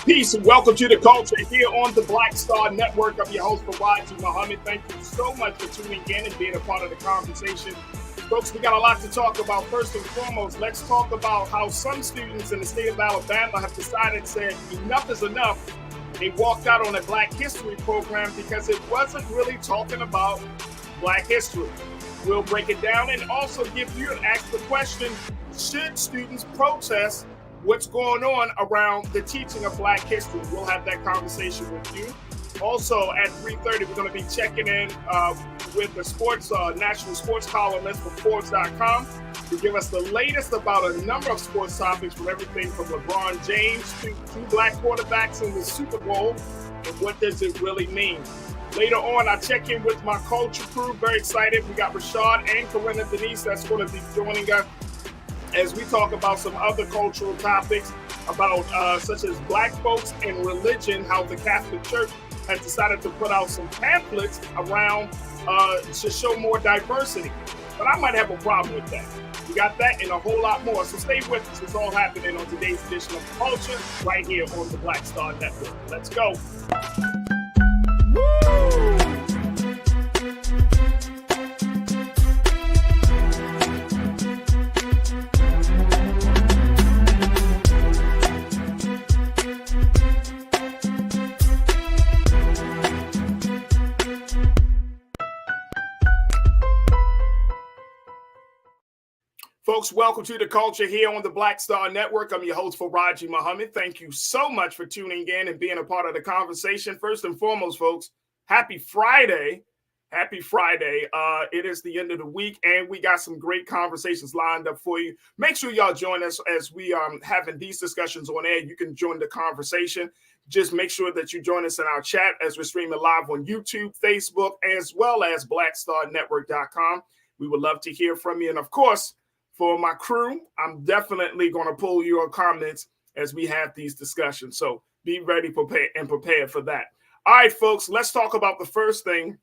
Peace and welcome to the culture here on the Black Star Network. I'm your host, Farajii Muhammad. Thank you so much for tuning in and being a part of the conversation. Folks, we got a lot to talk about. First and foremost, let's talk about how some students in the state of Alabama have decided to say enough is enough. They walked out on a Black History program because it wasn't really talking about Black history. We'll break it down and also give you and ask the question, should students protest what's going on around the teaching of Black history? We'll have that conversation with you. Also at 3:30, we're going to be checking in with the sports national sports columnist from Forbes.com to give us the latest about a number of sports topics, from everything from LeBron James to two Black quarterbacks in the Super Bowl, and what does it really mean? Later on, I check in with my culture crew. Very excited. We got Rashad and Corinna Denise that's going to be joining us as we talk about some other cultural topics about such as Black folks and religion, how the Catholic Church has decided to put out some pamphlets around to show more diversity. But I might have a problem with that. We got that and a whole lot more. So stay with us. It's all happening on today's edition of Culture right here on the Black Star Network. Let's go. Folks, welcome to the culture here on the Black Star Network. I'm your host, Farajii Muhammad. Thank you so much for tuning in and being a part of the conversation. First and foremost, folks, happy Friday. Happy Friday. It is the end of the week, and we got some great conversations lined up for you. Make sure y'all join us as we having these discussions on air. You can join the conversation. Just make sure that you join us in our chat as we're streaming live on YouTube, Facebook, as well as blackstarnetwork.com. We would love to hear from you. And of course, for my crew, I'm definitely going to pull your comments as we have these discussions. So be ready, prepared for that. All right, folks, let's talk about the first thing.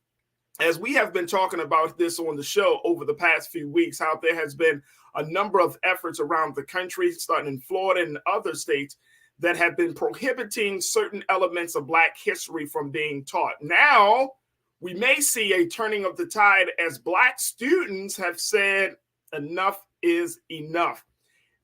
As we have been talking about this on the show over the past few weeks, how there has been a number of efforts around the country, starting in Florida and other states, that have been prohibiting certain elements of Black history from being taught. Now, we may see a turning of the tide as Black students have said enough is enough.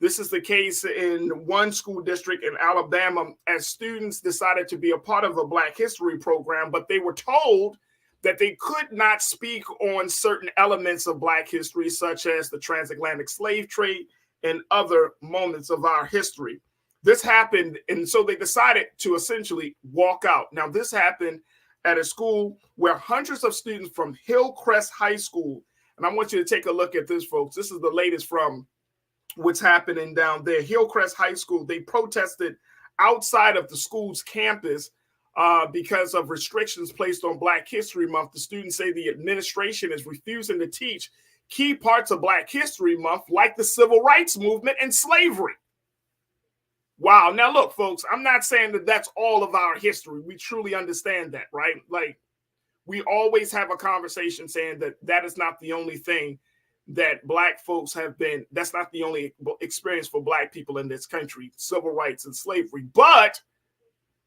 This is the case in one school district in Alabama, as students decided to be a part of a Black history program, but they were told that they could not speak on certain elements of Black history, such as the transatlantic slave trade and other moments of our history. This happened, and so they decided to essentially walk out. Now, this happened at a school where hundreds of students from Hillcrest High School, and I want you to take a look at this, folks. This is the latest from what's happening down there. Hillcrest High School, they protested outside of the school's campus because of restrictions placed on Black History Month. The students say the administration is refusing to teach key parts of Black History Month, like the civil rights movement and slavery. Wow. Now, look, folks, I'm not saying that that's all of our history. We truly understand that, right? Like, we always have a conversation saying that that is not the only thing that Black folks have been. That's not the only experience for Black people in this country, civil rights and slavery. But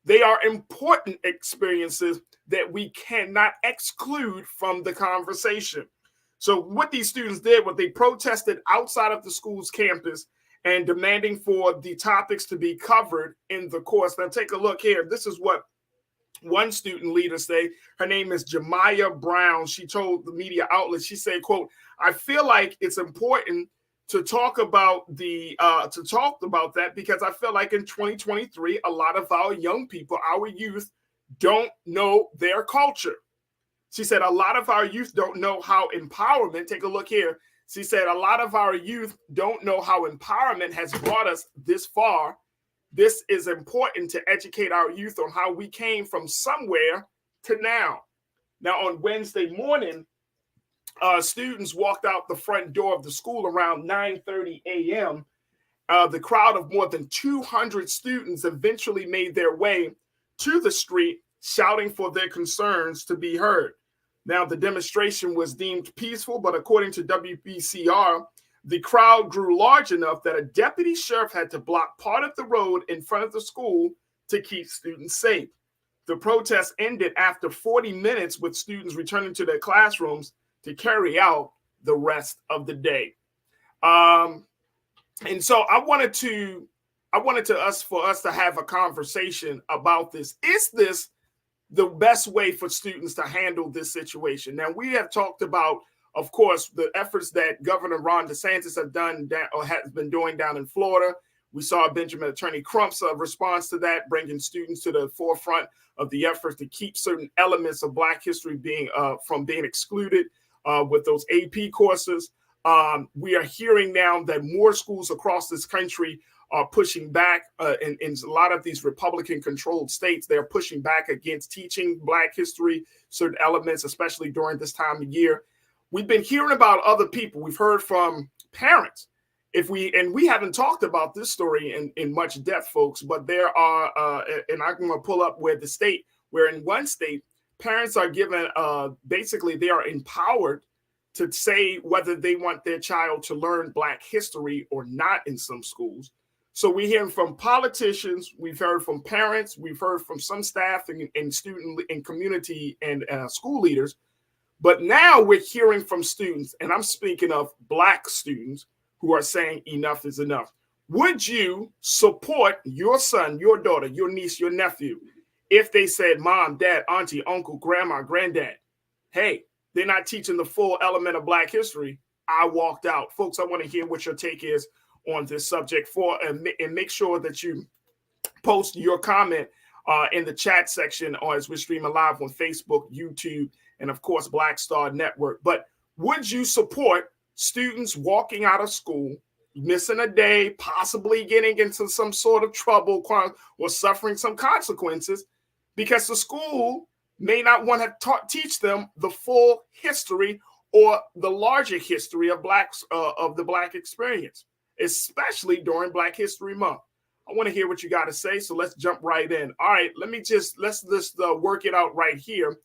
they are important experiences that we cannot exclude from the conversation. So what these students did was they protested outside of the school's campus and demanding for the topics to be covered in the course. Now, take a look here. This is what one student leader say. Her name is Jemiah Brown. She told the media outlet, she said, quote, "I feel like it's important to talk about that because I feel like in 2023, a lot of our young people, our youth, don't know their culture." She said, a lot of our youth don't know how empowerment, take a look here. She said, a lot of our youth don't know how empowerment has brought us this far. This is important to educate our youth on how we came from somewhere to now. Now, on Wednesday morning, students walked out the front door of the school around 9:30 a.m. The crowd of more than 200 students eventually made their way to the street, shouting for their concerns to be heard. Now, the demonstration was deemed peaceful, but according to WBCR, the crowd grew large enough that a deputy sheriff had to block part of the road in front of the school to keep students safe. The protest ended after 40 minutes with students returning to their classrooms to carry out the rest of the day. And so I wanted for us to have a conversation about this. Is this the best way for students to handle this situation? Now, we have talked about, of course, the efforts that Governor Ron DeSantis has been doing down in Florida. We saw Benjamin Attorney Crump's response to that, bringing students to the forefront of the efforts to keep certain elements of Black history from being excluded with those AP courses. We are hearing now that more schools across this country are pushing back in a lot of these Republican-controlled states. They're pushing back against teaching Black history, certain elements, especially during this time of year. We've been hearing about other people. We've heard from parents. We haven't talked about this story in much depth, folks, but there are, and I'm going to pull up where in one state, parents are given, basically they are empowered to say whether they want their child to learn Black history or not in some schools. So we hear from politicians, we've heard from parents, we've heard from some staff and student and community and school leaders, but now we're hearing from students, and I'm speaking of Black students, who are saying enough is enough. Would you support your son, your daughter, your niece, your nephew, if they said, mom, dad, auntie, uncle, grandma, granddad, hey, they're not teaching the full element of Black history, I walked out? Folks, I want to hear what your take is on this subject and make sure that you post your comment in the chat section or as we're streaming live on Facebook, YouTube, and of course, Black Star Network. But would you support students walking out of school, missing a day, possibly getting into some sort of trouble or suffering some consequences because the school may not want to teach them the full history or the larger history of the Black experience, especially during Black History Month? I want to hear what you got to say, so let's jump right in. All right, let's just work it out right here.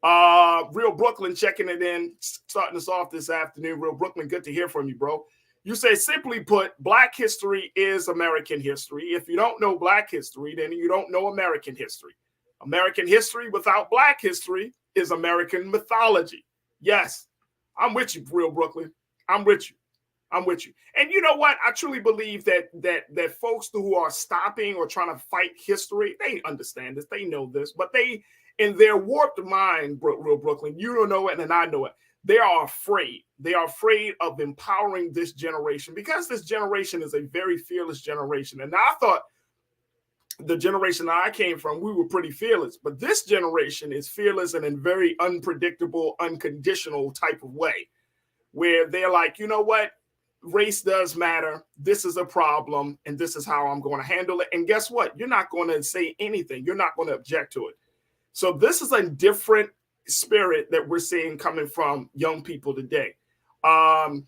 Real Brooklyn checking it in, starting us off this afternoon. Real Brooklyn, good to hear from you, bro. You say, simply put, Black history is American history. If you don't know Black history, then you don't know American history. American history without Black history is American mythology. Yes, I'm with you, Real Brooklyn. I'm with you. And you know what? I truly believe that folks who are stopping or trying to fight history, they understand this, they know this, but they, in their warped mind, Real Brooklyn, you don't know it and I know it. They are afraid. They are afraid of empowering this generation because this generation is a very fearless generation. And I thought the generation that I came from, we were pretty fearless, but this generation is fearless and in very unpredictable, unconditional type of way, where they're like, you know what? Race does matter. This is a problem, and this is how I'm going to handle it. And guess what? You're not going to say anything. You're not going to object to it. So this is a different spirit that we're seeing coming from young people today. And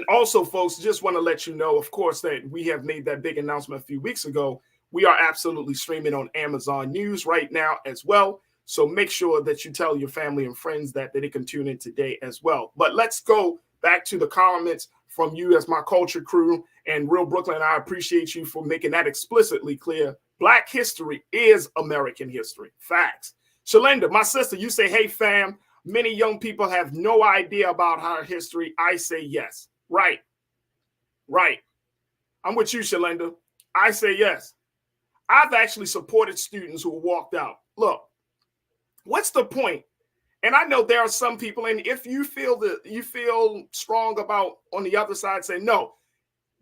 also, folks, just want to let you know, of course, that we have made that big announcement a few weeks ago. We are absolutely streaming on Amazon News right now as well. So make sure that you tell your family and friends that they can tune in today as well. But let's go back to the comments from you as my culture crew. And Real Brooklyn, I appreciate you for making that explicitly clear. Black history is American history. Facts. Shalinda, my sister, you say, hey, fam, many young people have no idea about our history. I say yes. Right. I'm with you, Shalinda. I say yes. I've actually supported students who walked out. Look, what's the point? And I know there are some people, and if you feel strong about on the other side, say, no,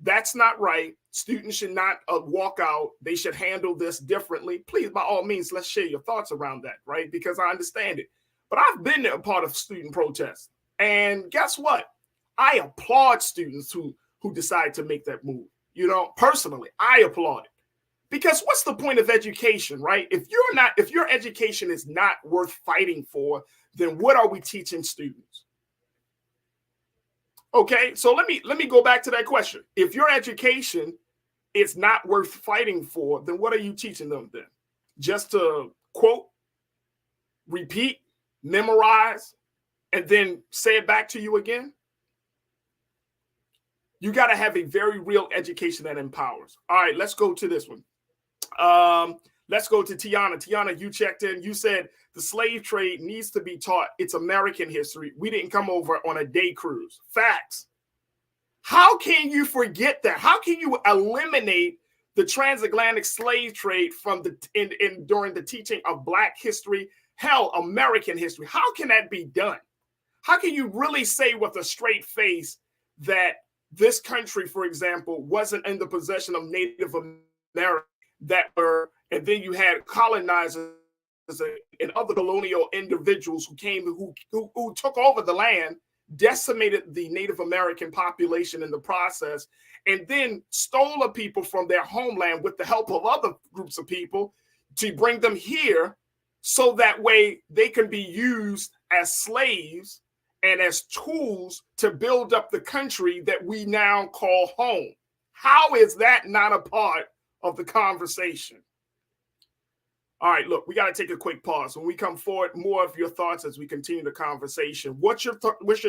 that's not right. Students should not walk out. They should handle this differently. Please, by all means, let's share your thoughts around that, right? Because I understand it. But I've been a part of student protests. And guess what? I applaud students who decide to make that move. You know, personally, I applaud it. Because what's the point of education, right? If your education is not worth fighting for, then what are we teaching students? Okay, so let me go back to that question. If your education is not worth fighting for, then what are you teaching them then? Just to quote, repeat, memorize, and then say it back to you again? You got to have a very real education that empowers. All right, let's go to this one. Let's go to Tiana. Tiana, you checked in. You said the slave trade needs to be taught. It's American history. We didn't come over on a day cruise. Facts. How can you forget that? How can you eliminate the transatlantic slave trade from during the teaching of Black history, hell, American history? How can that be done? How can you really say with a straight face that this country, for example, wasn't in the possession of Native Americans and then you had colonizers and other colonial individuals who came, who took over the land, decimated the Native American population in the process, and then stole the people from their homeland with the help of other groups of people to bring them here so that way they can be used as slaves and as tools to build up the country that we now call home. How is that not a part of the conversation? All right, look, we got to take a quick pause. When we come forward, more of your thoughts as we continue the conversation. What's your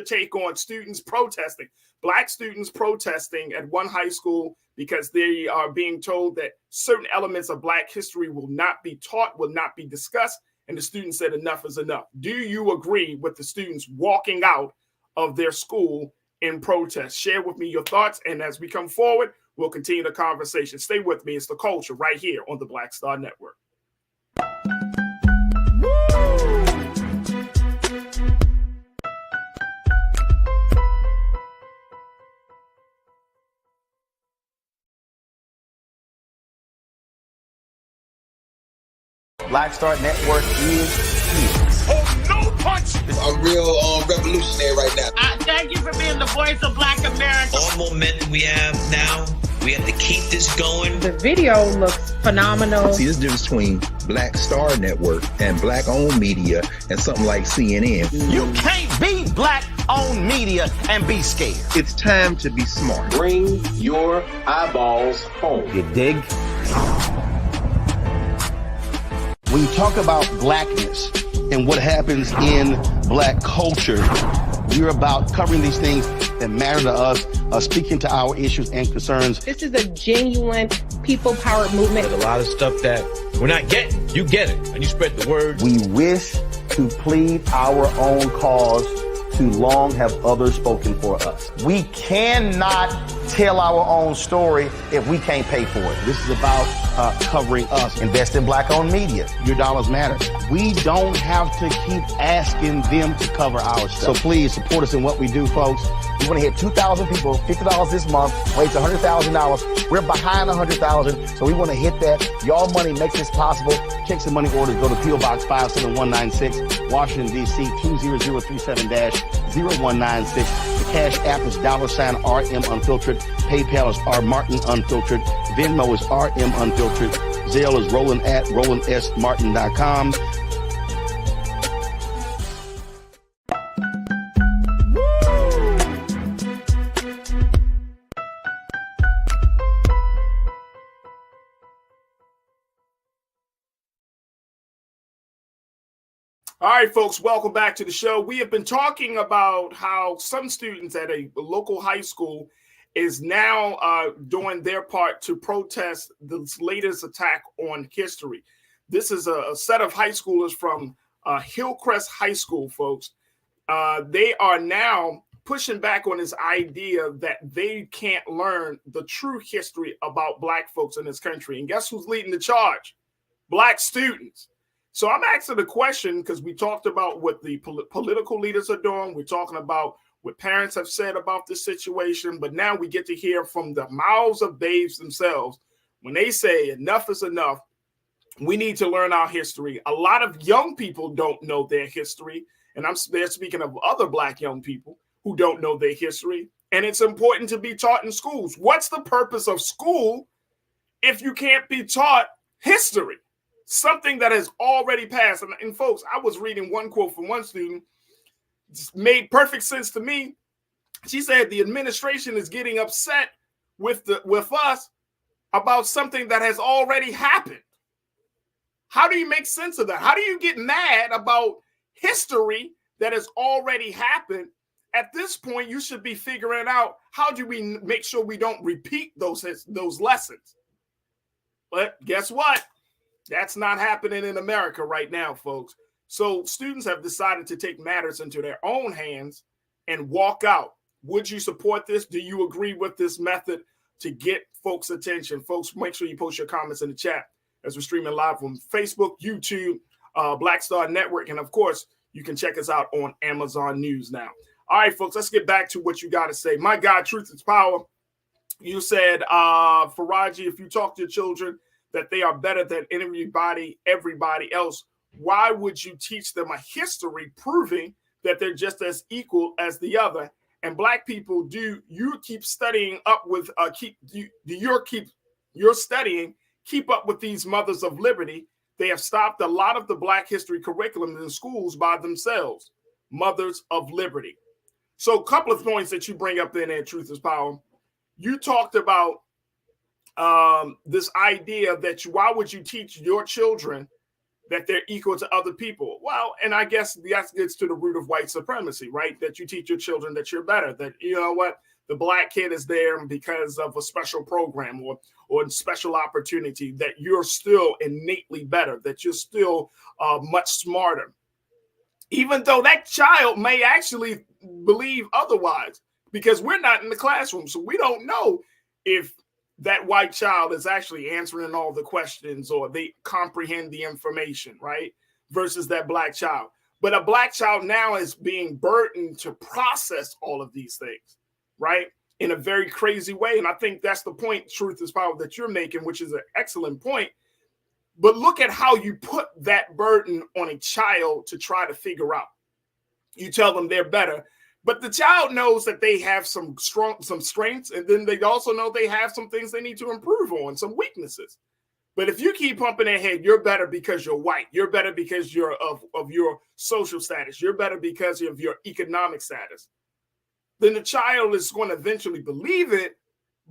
take on students protesting, Black students protesting at one high school because they are being told that certain elements of Black history will not be taught, will not be discussed, and the students said enough is enough. Do you agree with the students walking out of their school in protest? Share with me your thoughts, and as we come forward, we'll continue the conversation. Stay with me. It's The Culture right here on the Black Star Network. Black Star Network is here. Oh, no punch! I'm real revolutionary right now. Thank you for being the voice of Black America. All momentum we have now, we have to keep this going. The video looks phenomenal. See, this difference between Black Star Network and Black-owned media and something like CNN. You can't be Black-owned media and be scared. It's time to be smart. Bring your eyeballs home. You dig? When you talk about blackness and what happens in Black culture, we're about covering these things that matter to us, speaking to our issues and concerns. This is a genuine people-powered movement. There's a lot of stuff that we're not getting. You get it, and you spread the word. We wish to plead our own cause. Too long have others spoken for us. We cannot tell our own story if we can't pay for it. This is about covering us. Invest in Black-owned media. Your dollars matter. We don't have to keep asking them to cover our stuff. So please support us in what we do, folks. We want to hit 2,000 people, $50 this month, raise $100,000. We're behind 100,000, so we want to hit that. Y'all money makes this possible. Checks and money orders go to P.O. Box 57196, Washington, D.C. 20036-0196. The Cash App is $RM Unfiltered. PayPal is R Martin Unfiltered. Venmo is RM Unfiltered. Zelle is roland@rolandsmartin.com. All right, folks, welcome back to the show. We have been talking about how some students at a local high school is now doing their part to protest this latest attack on history. This is a set of high schoolers from Hillcrest High School, folks. They are now pushing back on this idea that they can't learn the true history about Black folks in this country. And guess who's leading the charge? Black students. So I'm asking the question because we talked about what the political leaders are doing. We're talking about what parents have said about this situation. But now we get to hear from the mouths of babes themselves when they say enough is enough. We need to learn our history. A lot of young people don't know their history. And they're speaking of other Black young people who don't know their history. And it's important to be taught in schools. What's the purpose of school if you can't be taught history? Something that has already passed. And folks, I was reading one quote from one student. It made perfect sense to me. She said the administration is getting upset with us about something that has already happened. How do you make sense of that? How do you get mad about history that has already happened? At this point, you should be figuring out how do we make sure we don't repeat those lessons. But guess what? That's not happening in America right now, folks. So students have decided to take matters into their own hands and walk out. Would you support this? Do you agree with this method to get folks' attention? Folks, make sure you post your comments in the chat as we're streaming live from Facebook, YouTube, Black Star Network, and of course, you can check us out on Amazon News now. All right, folks, let's get back to what you got to say. My God, truth is power. You said, Farajii, if you talk to your children that they are better than everybody else, why would you teach them a history proving that they're just as equal as the other? And Black people, do you keep studying up with you're studying keep up with these mothers of liberty? They have stopped a lot of the Black history curriculum in schools by themselves. Mothers of liberty. So a couple of points that you bring up in there, Truth is Power. You talked about this idea that why would you teach your children that they're equal to other people? Well, and I guess that gets to the root of white supremacy, right? That you teach your children that you're better, that, you know what, the Black kid is there because of a special program or special opportunity, that you're still innately better, that you're still much smarter. Even though that child may actually believe otherwise, because we're not in the classroom. So we don't know if that white child is actually answering all the questions or they comprehend the information, right? Versus that Black child. But a Black child now is being burdened to process all of these things, right? In a very crazy way. And I think that's the point, Truth is Power, that you're making, which is an excellent point. But look at how you put that burden on a child to try to figure out. You tell them they're better, but the child knows that they have some strengths, and then they also know they have some things they need to improve on, some weaknesses. But if you keep pumping their head, you're better because you're white, you're better because you're of your social status, you're better because of your economic status, then the child is going to eventually believe it,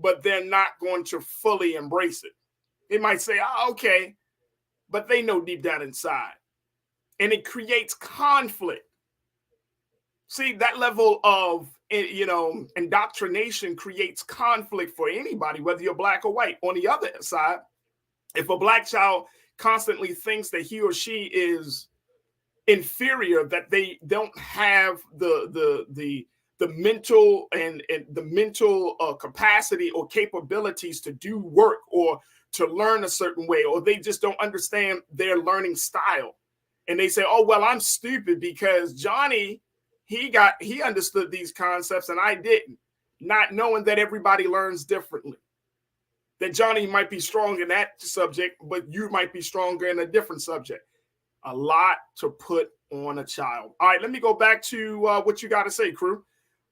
but they're not going to fully embrace it. They might say, oh, okay, but they know deep down inside. And it creates conflict. See, that level of, indoctrination creates conflict for anybody, whether you're Black or white. On the other side, if a Black child constantly thinks that he or she is inferior, that they don't have the mental and the mental capacity or capabilities to do work or to learn a certain way, or they just don't understand their learning style. And they say, oh, well, I'm stupid because Johnny, he understood these concepts and I didn't, not knowing that everybody learns differently. That Johnny might be strong in that subject, but you might be stronger in a different subject. A lot to put on a child. All right, let me go back to what you got to say, crew.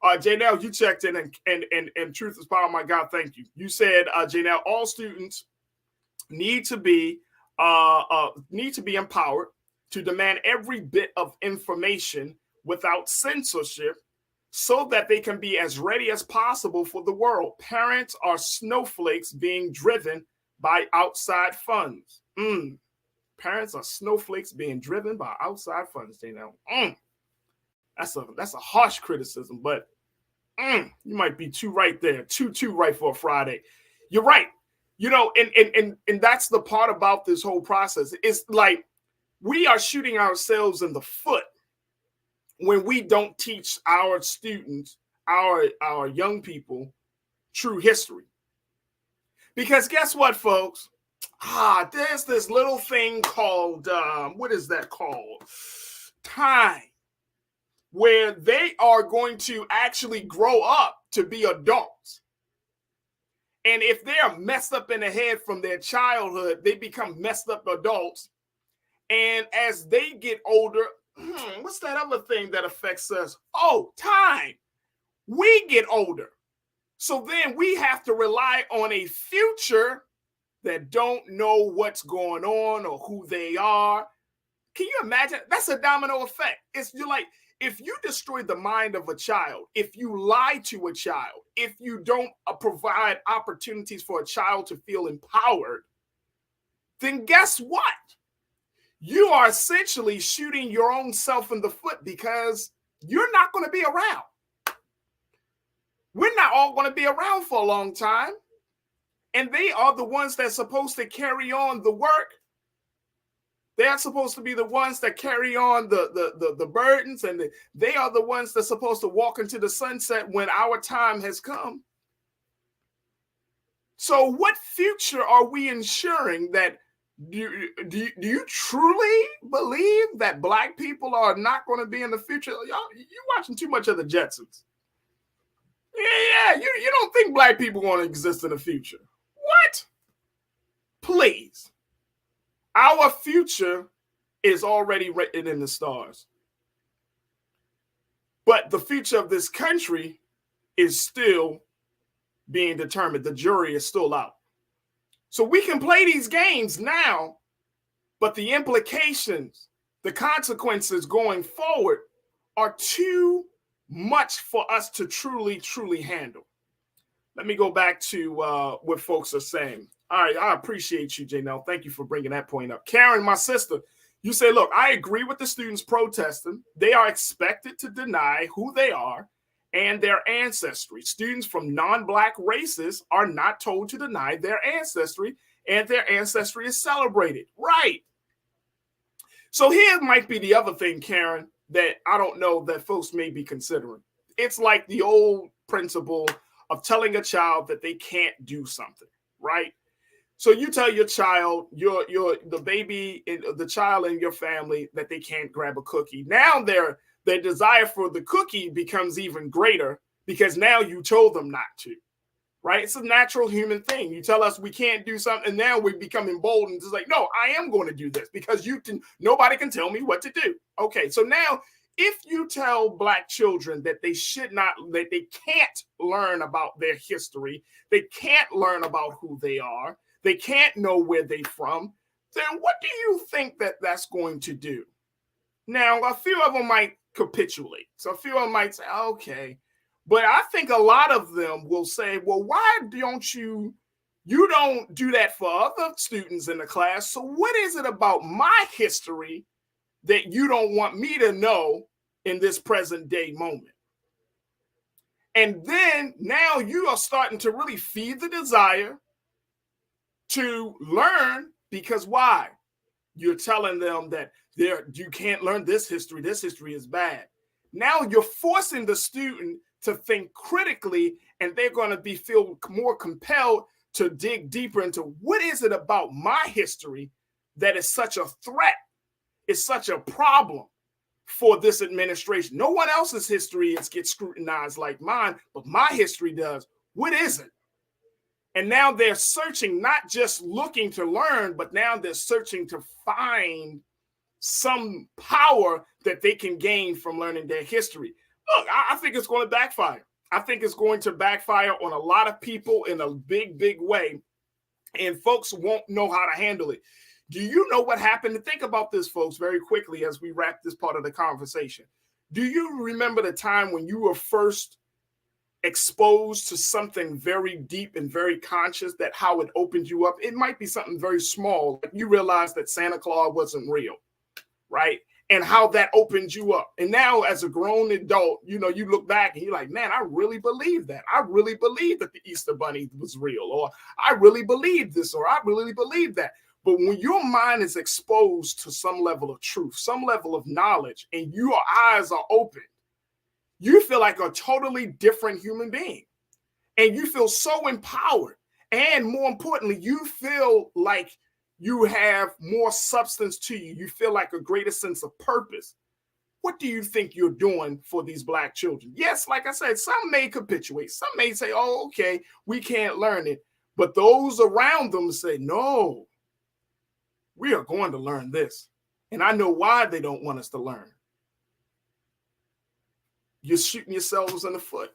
Janelle, you checked in and Truth is Power. My God, thank you. You said, Janelle, all students need to be empowered to demand every bit of information without censorship so that they can be as ready as possible for the world. Parents are snowflakes being driven by outside funds. Parents are snowflakes being driven by outside funds, Janelle. That's a harsh criticism, but you might be too right there. Too right for a Friday. You're right. And that's the part about this whole process. It's like we are shooting ourselves in the foot when we don't teach our students, our young people, true history. Because guess what, folks? There's this little thing called, what is that called? Time. Where they are going to actually grow up to be adults. And if they are messed up in the head from their childhood, they become messed up adults. And as they get older, what's that other thing that affects us? Oh, time. We get older. So then we have to rely on a future that don't know what's going on or who they are. Can you imagine? That's a domino effect. It's you're like, if you destroy the mind of a child, if you lie to a child, if you don't provide opportunities for a child to feel empowered, then guess what? You are essentially shooting your own self in the foot because you're not going to be around. We're not all going to be around for a long time. And they are the ones that's supposed to carry on the work. They're supposed to be the ones that carry on the burdens, and they are the ones that's supposed to walk into the sunset when our time has come. So what future are we ensuring that? Do you truly believe that Black people are not going to be in the future? Y'all, you're watching too much of the Jetsons. Yeah, you don't think Black people are going to exist in the future. What? Please. Our future is already written in the stars. But the future of this country is still being determined. The jury is still out. So we can play these games now, but the implications, the consequences going forward are too much for us to truly handle. Let me go back to what folks are saying. All right, I appreciate you, Janelle. Thank you for bringing that point up. Karen, my sister, you say, look, I agree with the students protesting. They are expected to deny who they are and their ancestry. Students from non-Black races are not told to deny their ancestry, and their ancestry is celebrated. Right. So here might be the other thing, Karen, that I don't know that folks may be considering. It's like the old principle of telling a child that they can't do something, right? So you tell your child, the baby, the child in your family, that they can't grab a cookie. Now their desire for the cookie becomes even greater because now you told them not to, right? It's a natural human thing. You tell us we can't do something, and now we become emboldened. It's like, no, I am going to do this because nobody can tell me what to do. Okay, so now if you tell Black children that they can't learn about their history, they can't learn about who they are, they can't know where they're from, then what do you think that that's going to do? Now, a few of them might capitulate. So a few of them might say, okay. But I think a lot of them will say, well, why don't you don't do that for other students in the class. So what is it about my history that you don't want me to know in this present day moment? And then now you are starting to really feed the desire to learn, because why? You're telling them that you can't learn this history is bad. Now you're forcing the student to think critically, and they're going to feel more compelled to dig deeper into what is it about my history that is such a threat, is such a problem for this administration. No one else's history gets scrutinized like mine, but my history does. What is it? And now they're searching, not just looking to learn, but now they're searching to find some power that they can gain from learning their history. Look, I think it's going to backfire. I think it's going to backfire on a lot of people in a big, big way, and folks won't know how to handle it. Do you know what happened? Think about this, folks, very quickly as we wrap this part of the conversation. Do you remember the time when you were first exposed to something very deep and very conscious, that how it opened you up? It might be something very small. Like you realized that Santa Claus wasn't real, right? And how that opened you up. And now as a grown adult, you look back and you're like, man, I really believe that. I really believe that the Easter Bunny was real, or I really believe this, or I really believe that. But when your mind is exposed to some level of truth, some level of knowledge, and your eyes are open, you feel like a totally different human being. And you feel so empowered. And more importantly, you feel like you have more substance to you. You feel like a greater sense of purpose. What do you think you're doing for these Black children? Yes, like I said, some may capitulate. Some may say, oh, okay, we can't learn it. But those around them say, no, we are going to learn this. And I know why they don't want us to learn. You're shooting yourselves in the foot.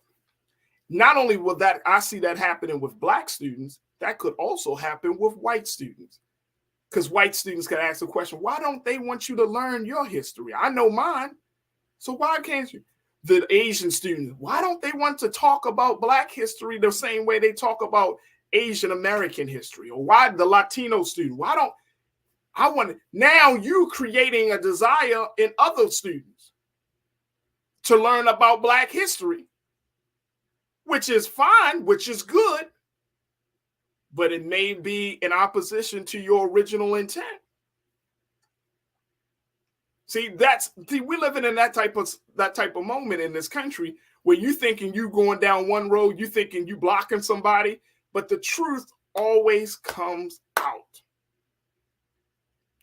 Not only will that, I see that happening with Black students, that could also happen with white students. Because white students can ask the question, why don't they want you to learn your history? I know mine. So why can't you? The Asian students, why don't they want to talk about Black history the same way they talk about Asian American history? Or why the Latino student? Now you creating a desire in other students to learn about Black history, which is fine, which is good. but it may be in opposition to your original intent. See, we're living in that type of moment in this country where you thinking you going down one road, you thinking you blocking somebody, but the truth always comes out.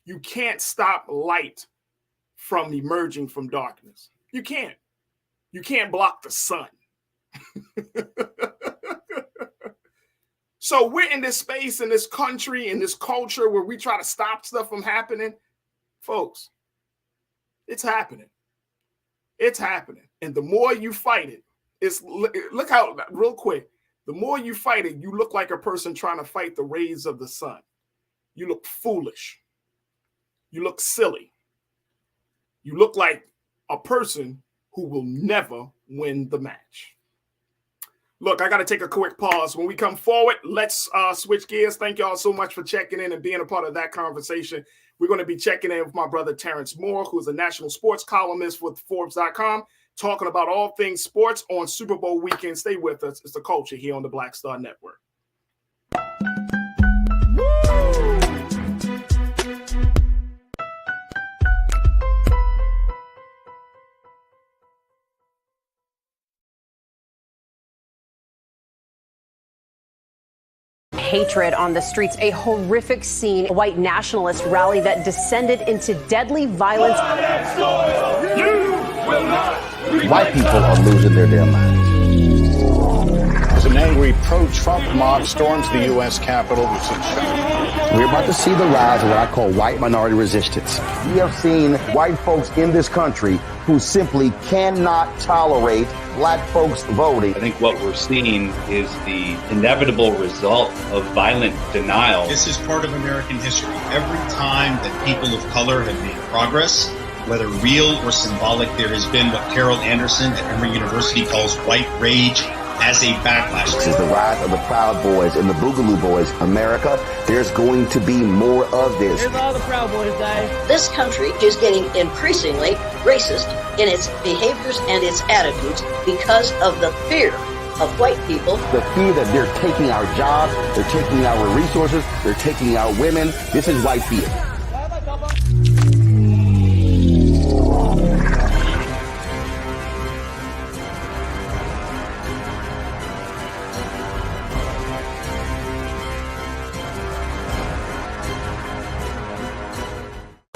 You can't stop light from emerging from darkness. You can't. You can't block the sun. So we're in this space, in this country, in this culture where we try to stop stuff from happening. Folks, it's happening. It's happening. And the more you fight it, look how, real quick, the more you fight it, you look like a person trying to fight the rays of the sun. You look foolish. You look silly. You look like a person who will never win the match. Look, I got to take a quick pause. When we come forward, let's switch gears. Thank y'all so much for checking in and being a part of that conversation. We're going to be checking in with my brother Terrence Moore, who is a national sports columnist with Forbes.com, talking about all things sports on Super Bowl weekend. Stay with us. It's The Culture here on the Black Star Network. Hatred on the streets, a horrific scene, a white nationalist rally that descended into deadly violence. White people are losing their damn minds. As an angry pro-Trump mob storms the U.S. Capitol, we're about to see the rise of what I call white minority resistance. We have seen white folks in this country who simply cannot tolerate black folks voting. I think what we're seeing is the inevitable result of violent denial. This is part of American history. Every time that people of color have made progress, whether real or symbolic, there has been what Carol Anderson at Emory University calls white rage as a backlash. This is the rise of the Proud Boys and the Boogaloo Boys. America, there's going to be more of this. Here's all the Proud Boys, guys. This country is getting increasingly racist in its behaviors and its attitudes because of the fear of white people. The fear that they're taking our jobs, they're taking our resources, they're taking our women. This is white fear.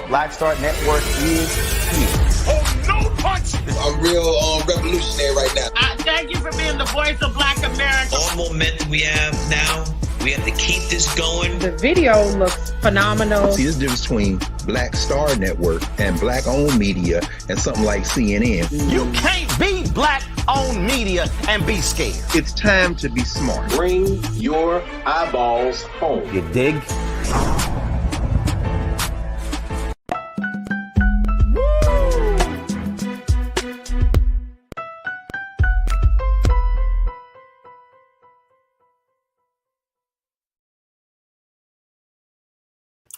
Black Star Network is here. Oh, no punch! I'm real revolutionary right now. Thank you for being the voice of Black America. All momentum we have now, we have to keep this going. The video looks phenomenal. See, there's a difference between Black Star Network and black-owned media and something like CNN. You can't be black-owned media and be scared. It's time to be smart. Bring your eyeballs home. You dig?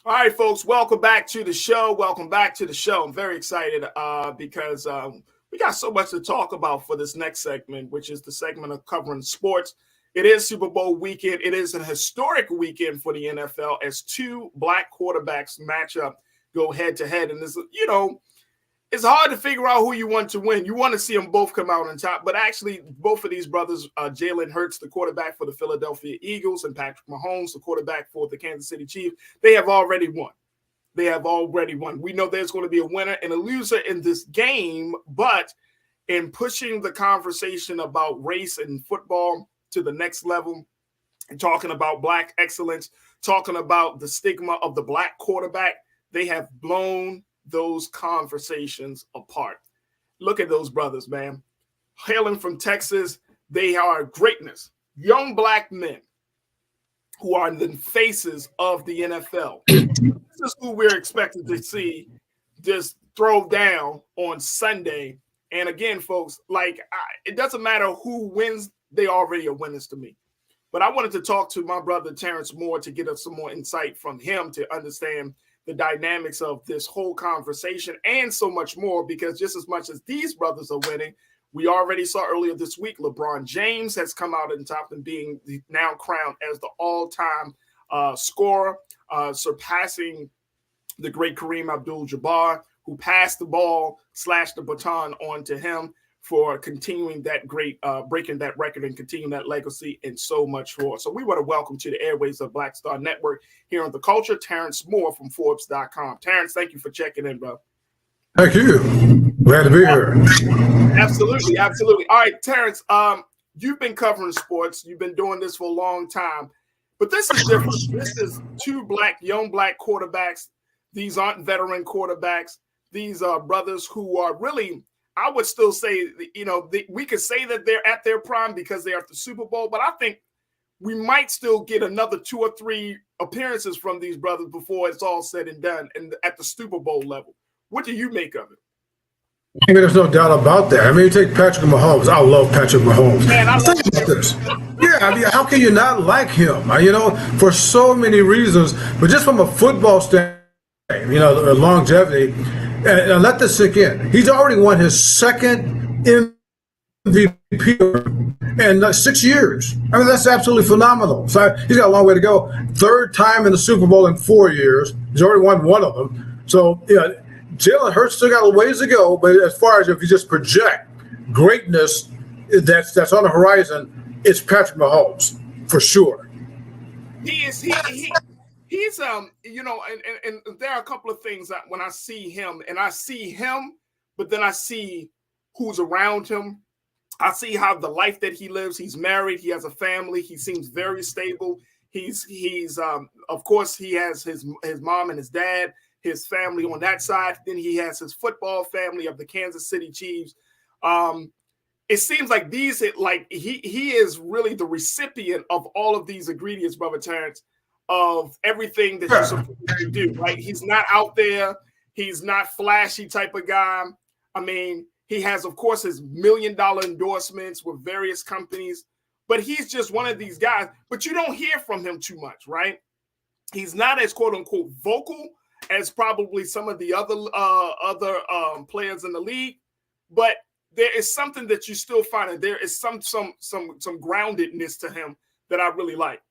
All right, folks, welcome back to the show. Welcome back to the show. I'm very excited because we got so much to talk about for this next segment, which is the segment of covering sports. It is Super Bowl weekend. It is a historic weekend for the NFL as two black quarterbacks match up, go head to head. And this, it's hard to figure out who you want to win. You want to see them both come out on top, but actually both of these brothers, Jalen Hurts, the quarterback for the Philadelphia Eagles, and Patrick Mahomes, the quarterback for the Kansas City Chiefs, they have already won. They have already won. We know there's going to be a winner and a loser in this game, but in pushing the conversation about race and football to the next level and talking about black excellence, talking about the stigma of the black quarterback, they have blown those conversations apart. Look at those brothers, man. Hailing from Texas, they are greatness. Young black men who are the faces of the NFL. This is who we're expected to see just throw down on Sunday. And again, folks, it doesn't matter who wins, they already are winners to me. But I wanted to talk to my brother Terrence Moore to get us some more insight from him to understand the dynamics of this whole conversation and so much more, because just as much as these brothers are winning, We already saw earlier this week, LeBron James has come out on top and being now crowned as the all-time scorer, surpassing the great Kareem Abdul-Jabbar, who passed the ball, slashed the baton on to him for continuing that great, breaking that record and continuing that legacy and so much more. So we want to welcome to the airways of Black Star Network here on The Culture, Terrence Moore from Forbes.com. Terrence, thank you for checking in, bro. Thank you. Glad to be here. Absolutely, absolutely. All right, Terrence, you've been covering sports. You've been doing this for a long time. But this is different. This is two young black quarterbacks. These aren't veteran quarterbacks. These are brothers who are really, I would still say, we could say that they're at their prime because they're at the Super Bowl, but I think we might still get another 2 or 3 appearances from these brothers before it's all said and done and at the Super Bowl level. What do you make of it? I mean, there's no doubt about that. I mean, you take Patrick Mahomes. I love Patrick Mahomes. Man, I think about this. Yeah, I mean, how can you not like him? For so many reasons, but just from a football standpoint, longevity, and let this sink in. He's already won his second MVP in 6 years. I mean, that's absolutely phenomenal. So he's got a long way to go. Third time in the Super Bowl in 4 years. He's already won one of them. So, Jalen Hurts still got a ways to go, but as far as if you just project greatness that's on the horizon, it's Patrick Mahomes for sure. He's and there are a couple of things that when I see him, but then I see who's around him. I see how the life that he lives. He's married. He has a family. He seems very stable. He's of course he has his mom and his dad, his family on that side. Then he has his football family of the Kansas City Chiefs. It seems like he is really the recipient of all of these ingredients, Brother Terrence, of everything that you're supposed to do, right? He's not out there. He's not flashy type of guy. I mean, he has, of course, his $1 million endorsements with various companies, but he's just one of these guys. But you don't hear from him too much, right? He's not as quote unquote vocal as probably some of the other players in the league, but there is something that you still find, and there is some groundedness to him that I really like.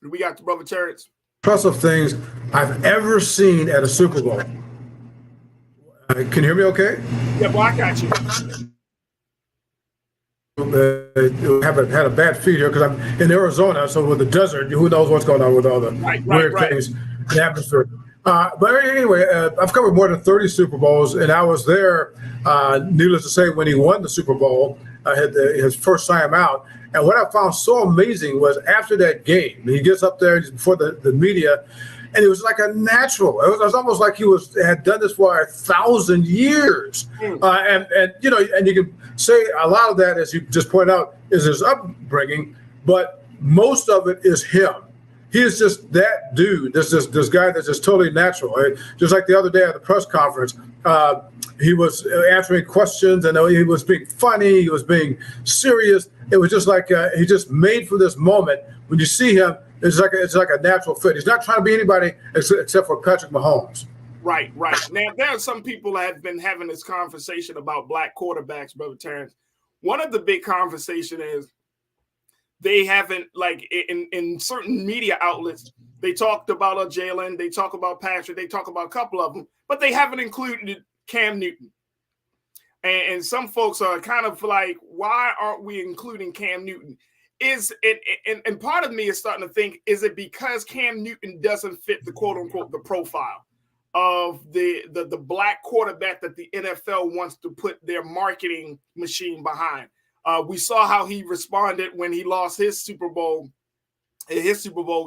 We got the Brother Terrence. Impressive things I've ever seen at a Super Bowl. Can you hear me okay? Yeah, well, I got you. Had a bad feed here because I'm in Arizona, so with the desert, who knows what's going on with all the weird things in the atmosphere. But anyway, I've covered more than 30 Super Bowls, and I was there, needless to say, when he won the Super Bowl, his first time out. And what I found so amazing was after that game, he gets up there before the media, and it was like a natural. It was almost like he had done this for 1,000 years. And you can say a lot of that, as you just pointed out, is his upbringing, but most of it is him. He is just that dude, this guy that's just totally natural. Just like the other day at the press conference, he was answering questions, and he was being funny, he was being serious. It was just like he just made for this moment. When you see him, it's like a natural fit. He's not trying to be anybody except for Patrick Mahomes. Right. Now, there are some people that have been having this conversation about black quarterbacks, Brother Terrence. One of the big conversation is they haven't, like in certain media outlets, they talked about Jalen, they talk about Patrick, they talk about a couple of them, but they haven't included Cam Newton. And some folks are kind of like, why aren't we including Cam Newton? And part of me is starting to think, is it because Cam Newton doesn't fit the quote unquote the profile of the black quarterback that the NFL wants to put their marketing machine behind? We saw how he responded when he lost his Super Bowl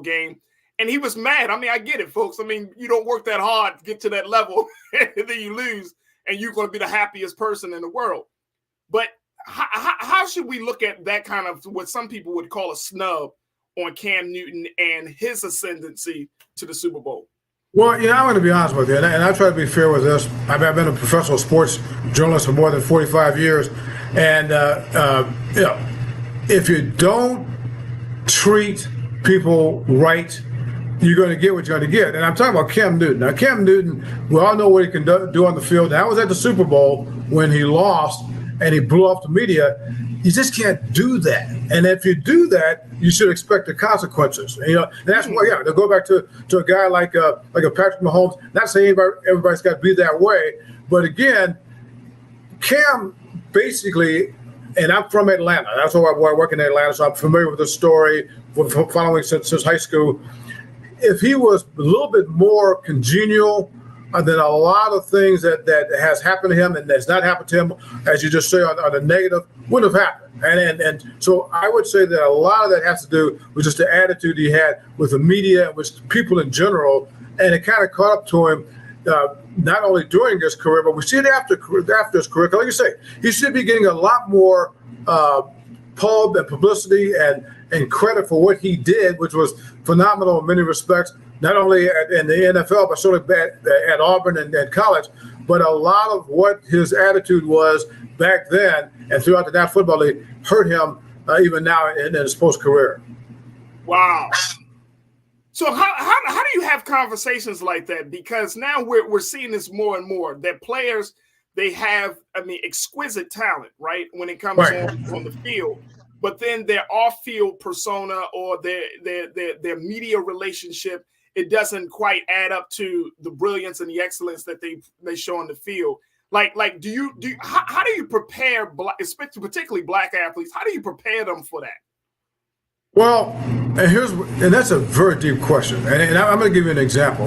game, and he was mad. I mean, I get it, folks. I mean, you don't work that hard to get to that level, and then you lose, and you're going to be the happiest person in the world. But how should we look at that kind of what some people would call a snub on Cam Newton and his ascendancy to the Super Bowl? Well, I'm going to be honest with you, and I try to be fair with this. I've been a professional sports journalist for more than 45 years, and if you don't treat people right you're going to get what you're going to get. And I'm talking about Cam Newton. Now, Cam Newton, we all know what he can do on the field. And I was at the Super Bowl when he lost and he blew off the media. You just can't do that. And if you do that, you should expect the consequences. And, and that's why, they'll go back to a guy like a Patrick Mahomes. Not saying everybody's got to be that way, but again, Cam basically, and I'm from Atlanta. That's why I work in Atlanta, so I'm familiar with the story, following since high school. If he was a little bit more congenial, then a lot of things that has happened to him and that's not happened to him, as you just say, on the negative, wouldn't have happened. And so I would say that a lot of that has to do with just the attitude he had with the media and with people in general, and it kind of caught up to him not only during his career, but we see it after his career. Like you say, he should be getting a lot more pub and publicity and credit for what he did, which was phenomenal in many respects, not only in the NFL, but certainly at Auburn and college, but a lot of what his attitude was back then and throughout the National Football League hurt him even now in his post-career. Wow. So how do you have conversations like that? Because now we're seeing this more and more, that players, they have, exquisite talent, right, when it comes on the field. But then their off-field persona or their media relationship, it doesn't quite add up to the brilliance and the excellence that they show on the field. Like, how do you prepare particularly black athletes? How do you prepare them for that? Well, and that's a very deep question. And I'm going to give you an example.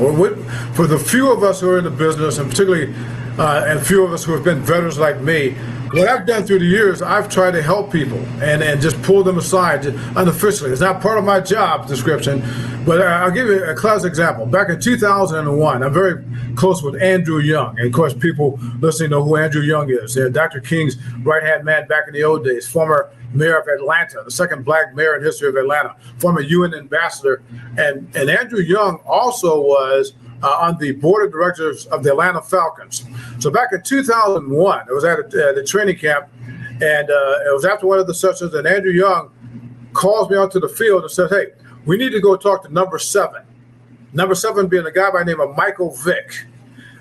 For the few of us who are in the business, and particularly and few of us who have been veterans like me, what I've done through the years, I've tried to help people and just pull them aside unofficially. It's not part of my job description, but I'll give you a classic example. Back in 2001, I'm very close with Andrew Young. And of course, people listening know who Andrew Young is. Dr. King's right-hand man back in the old days, former mayor of Atlanta, the second black mayor in history of Atlanta, former UN ambassador. And Andrew Young also was on the board of directors of the Atlanta Falcons. So back in 2001, it was at the training camp, and it was after one of the sessions, and Andrew Young calls me onto the field and says, "Hey, we need to go talk to number 7. Number 7 being a guy by the name of Michael Vick."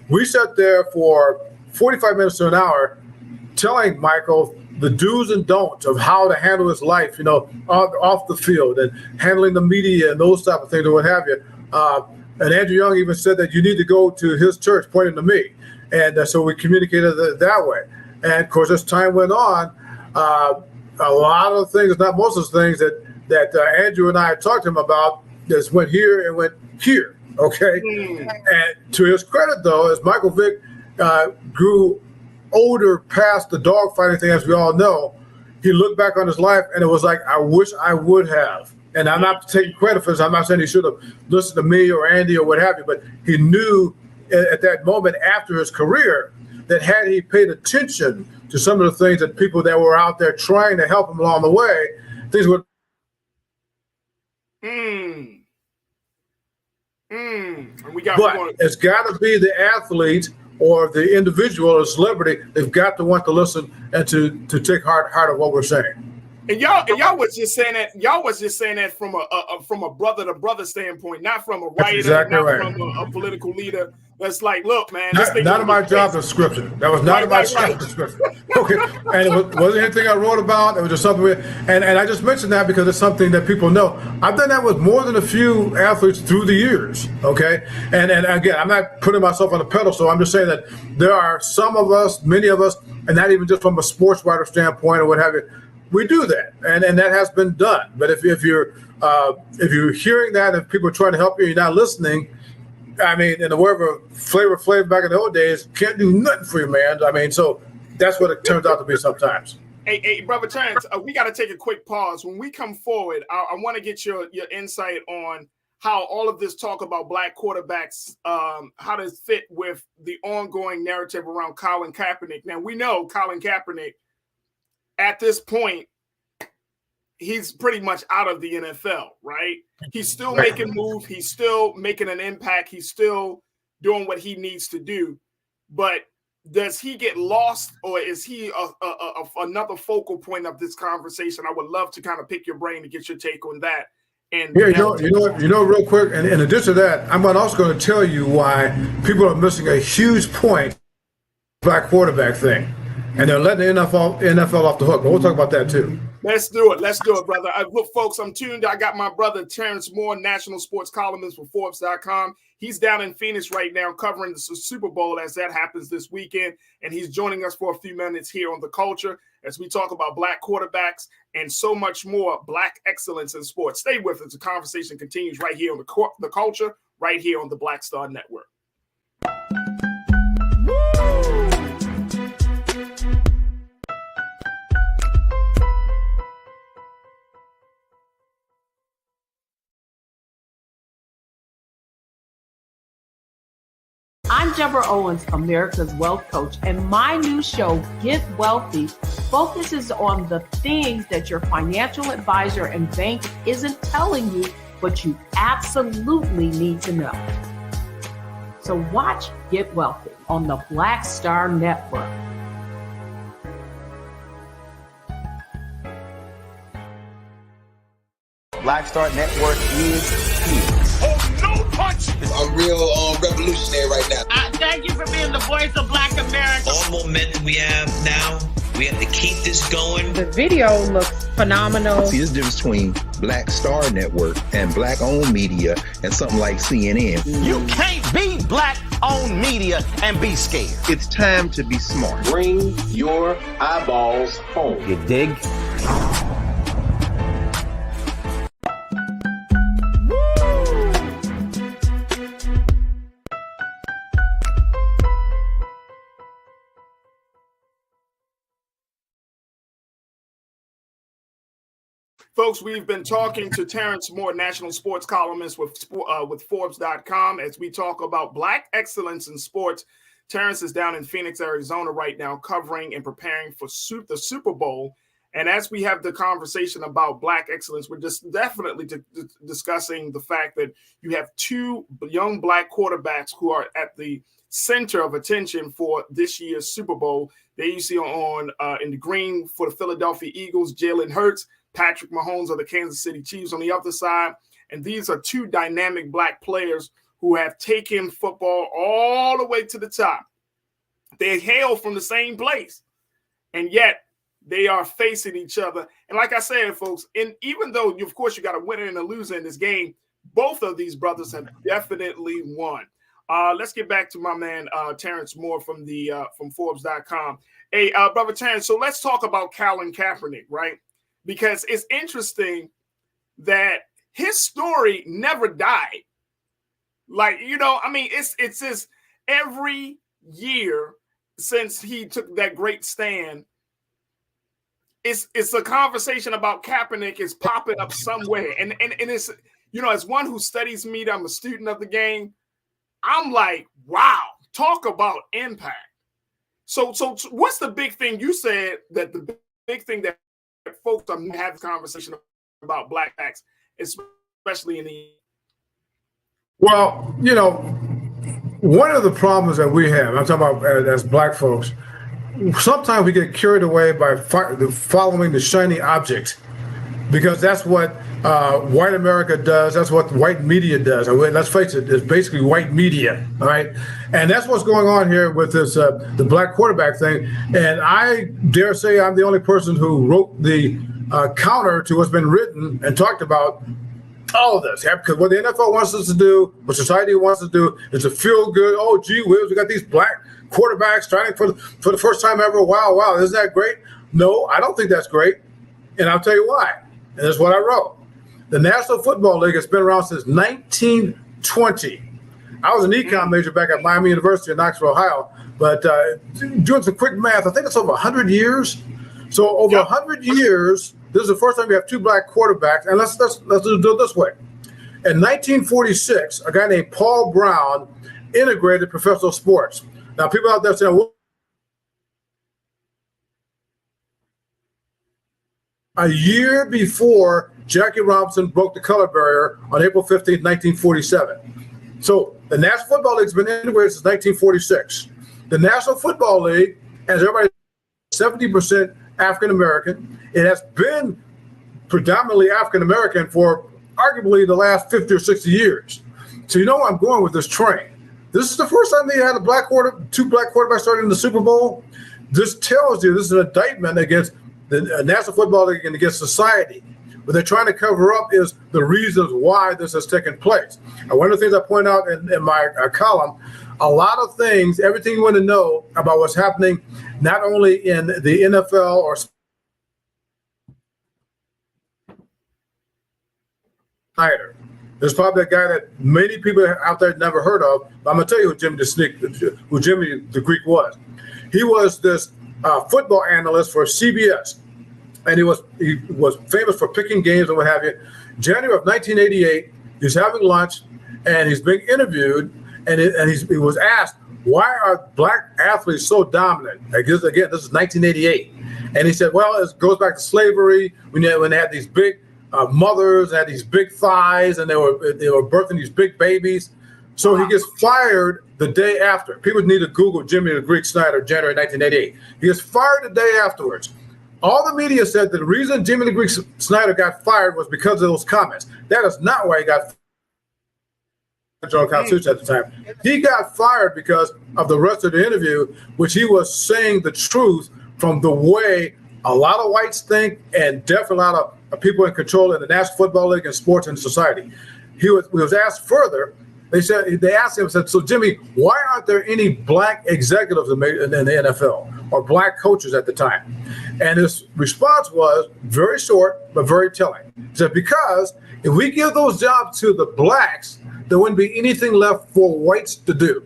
We sat there for 45 minutes to an hour telling Michael the do's and don'ts of how to handle his life, off the field and handling the media and those type of things or what have you. And Andrew Young even said that you need to go to his church, pointing to me. And so we communicated that way. And of course, as time went on, a lot of things, not most of the things that Andrew and I had talked to him about, just went here and went here. Okay. And to his credit, though, as Michael Vick grew older past the dogfighting thing, as we all know, he looked back on his life and it was like, I wish I would have. And I'm not taking credit for this. I'm not saying he should have listened to me or Andy or what have you, but he knew at that moment after his career that had he paid attention to some of the things that people that were out there trying to help him along the way, things would. But it's got to be the athlete or the individual or celebrity. They've got to want to listen and to take heart of what we're saying. And y'all was just saying that. Y'all was just saying that from a brother to brother standpoint, not from a writer, exactly not right. from a political leader. That's like, look, man. Not in my job description. That was not in my job description. Okay, and it wasn't anything I wrote about. It was just something. And I just mentioned that because it's something that people know. I've done that with more than a few athletes through the years. Okay, and again, I'm not putting myself on a pedestal. I'm just saying that there are some of us, many of us, and not even just from a sports writer standpoint or what have you. We do that, and that has been done. But if you're hearing that, if people are trying to help you, you're not listening. I mean, in the word of Flavor Flav back in the old days, can't do nothing for you, man. I mean, so that's what it turns out to be sometimes. Hey, Brother Terrence, we got to take a quick pause. When we come forward, I want to get your insight on how all of this talk about black quarterbacks, how does it fit with the ongoing narrative around Colin Kaepernick. Now, we know Colin Kaepernick, at this point, he's pretty much out of the NFL, right? He's still making moves. He's still making an impact. He's still doing what he needs to do. But does he get lost, or is he another focal point of this conversation? I would love to kind of pick your brain to get your take on that. And yeah, real quick, and in addition to that, I'm also going to tell you why people are missing a huge point, black quarterback thing, and they're letting the NFL off the hook. But we'll talk about that too. Let's do it, brother. Look, folks, I'm tuned. I got my brother Terrence Moore, national sports columnist for Forbes.com. He's down in Phoenix right now covering the Super Bowl as that happens this weekend, and he's joining us for a few minutes here on The Culture as we talk about black quarterbacks and so much more, black excellence in sports. Stay with us. The conversation continues right here on The Culture, right here on the Black Star Network. I'm Deborah Owens, America's Wealth Coach, and my new show, Get Wealthy, focuses on the things that your financial advisor and bank isn't telling you, but you absolutely need to know. So watch Get Wealthy on the Black Star Network. Black Star Network is here. Oh, no punch! I'm real revolutionary right now. Thank you for being the voice of Black America. All momentum we have now, we have to keep this going. The video looks phenomenal. See, there's a difference between Black Star Network and black-owned media and something like CNN. You can't be black-owned media and be scared. It's time to be smart. Bring your eyeballs home. You dig? Folks, we've been talking to Terrence Moore, national sports columnist with Forbes.com, as we talk about black excellence in sports. Terrence is down in Phoenix, Arizona right now, covering and preparing for the Super Bowl. And as we have the conversation about black excellence, we're just definitely discussing the fact that you have two young black quarterbacks who are at the center of attention for this year's Super Bowl. There you see on in the green for the Philadelphia Eagles, Jalen Hurts, Patrick Mahomes of the Kansas City Chiefs on the other side. And these are two dynamic black players who have taken football all the way to the top. They hail from the same place, and yet they are facing each other. And like I said, folks, and even though, of course, you got a winner and a loser in this game, both of these brothers have definitely won. Let's get back to my man, Terrence Moore from Forbes.com. Hey, brother Terrence, so let's talk about Colin Kaepernick, right? Because it's interesting that his story never died. Like, I mean, it's just every year since he took that great stand, it's a conversation about Kaepernick is popping up somewhere. And it's, as one who studies media, I'm a student of the game. I'm like, wow, talk about impact. So what's the big thing you said that the big thing that folks are having a conversation about black backs, especially in the... Well, one of the problems that we have, I'm talking about as black folks, sometimes we get carried away by following the shiny object, because that's what white America does. That's what white media does. Let's face it, it's basically white media, all right? And that's what's going on here with this the black quarterback thing. And I dare say I'm the only person who wrote the counter to what's been written and talked about all of this. Because what the NFL wants us to do, what society wants us to do, is to feel good. Oh, gee whiz, we got these black quarterbacks starting for the first time ever. Wow, isn't that great? No, I don't think that's great. And I'll tell you why. And that's what I wrote. The National Football League has been around since 1920. I was an econ major back at Miami University in Knoxville, Ohio. But doing some quick math, I think it's over 100 years. So over 100 years, this is the first time we have two black quarterbacks. And let's do it this way. In 1946, a guy named Paul Brown integrated professional sports. Now, people out there saying, well, a year before Jackie Robinson broke the color barrier on April 15, 1947. So the National Football League has been integrated since 1946. The National Football League, as everybody, 70% African American. It has been predominantly African American for arguably the last 50 or 60 years. So you know where I'm going with this train. This is the first time they had two black quarterbacks starting in the Super Bowl. This tells you this is an indictment against the National Football League and against society. What they're trying to cover up is the reasons why this has taken place. And one of the things I point out in my column, a lot of things, everything you want to know about what's happening, not only in the NFL or Snyder. There's probably a guy that many people out there never heard of. But I'm gonna tell you who Jimmy the Greek was. He was this football analyst for CBS, and he was famous for picking games and what have you. January of 1988, he's having lunch, and he's being interviewed, and he was asked, "Why are black athletes so dominant?" Again, this is 1988, and he said, "Well, it goes back to slavery when they had these big mothers had these big thighs, and they were birthing these big babies." So he gets fired the day after. People need to Google Jimmy the Greek Snyder, January 1988. He gets fired the day afterwards. All the media said that the reason Jimmy the Greek Snyder got fired was because of those comments. That is not why he got fired. General Constitution at the time. He got fired because of the rest of the interview, which he was saying the truth from the way a lot of whites think, and definitely a lot of people in control in the National Football League and sports and society. He was asked further. They asked him, said, "So Jimmy, why aren't there any black executives in the NFL or black coaches at the time?" And his response was very short but very telling. He said, "Because if we give those jobs to the blacks, there wouldn't be anything left for whites to do."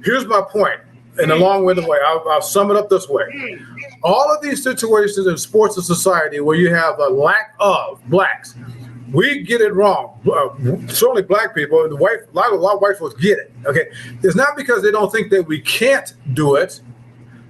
Here's my point. In a long-winded way, I'll sum it up this way. All of these situations in sports and society where you have a lack of blacks, we get it wrong. Certainly black people, and a lot of white folks get it. Okay, it's not because they don't think that we can't do it.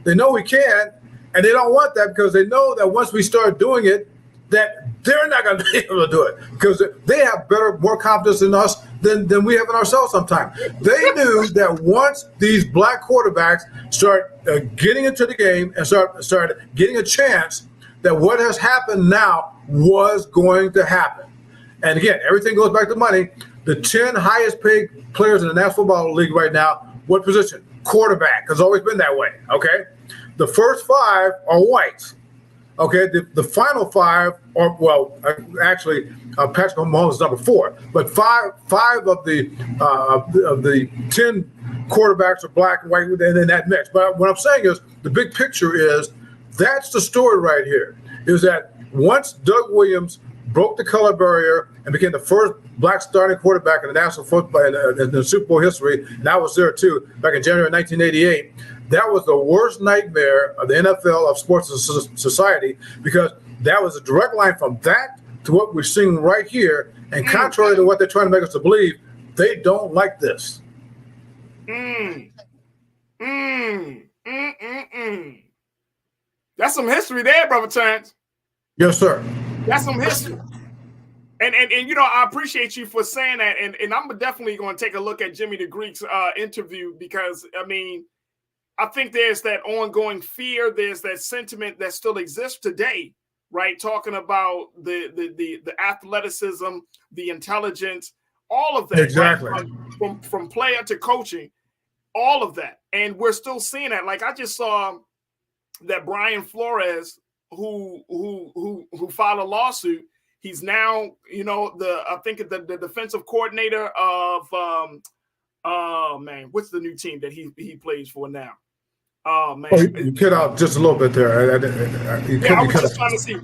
They know we can, and they don't want that because they know that once we start doing it, that they're not going to be able to do it because they have more confidence in us than we have in ourselves sometimes. They knew that once these black quarterbacks start getting into the game and start getting a chance, that what has happened now was going to happen. And again, everything goes back to money. The 10 highest paid players in the National Football League right now, what position? Quarterback. Has always been that way, okay? The first 5 are whites. Okay, the final 5 are, well, actually, Patrick Mahomes is number 4, but five of the 10 quarterbacks are black and white, and in that mix. But what I'm saying is, the big picture is that's the story right here. Is that once Doug Williams broke the color barrier and became the first black starting quarterback in the National Football in the Super Bowl history, and I was there too back in January 1988. That was the worst nightmare of the NFL, of sports and society, because that was a direct line from that to what we're seeing right here. And contrary to what they're trying to make us to believe, they don't like this. That's some history there, Brother Terrence. Yes, sir. That's some history. And you know, I appreciate you for saying that. And I'm definitely going to take a look at Jimmy the Greek's interview, because, I mean, I think there's that ongoing fear. There's that sentiment that still exists today, right? Talking about the athleticism, the intelligence, all of that. Exactly. Right? From player to coaching, all of that. And we're still seeing that. Like, I just saw that Brian Flores, who filed a lawsuit, he's now, you know, I think the defensive coordinator of oh man, what's the new team that he plays for now? Oh man, you cut out just a little bit there. I was just trying to see.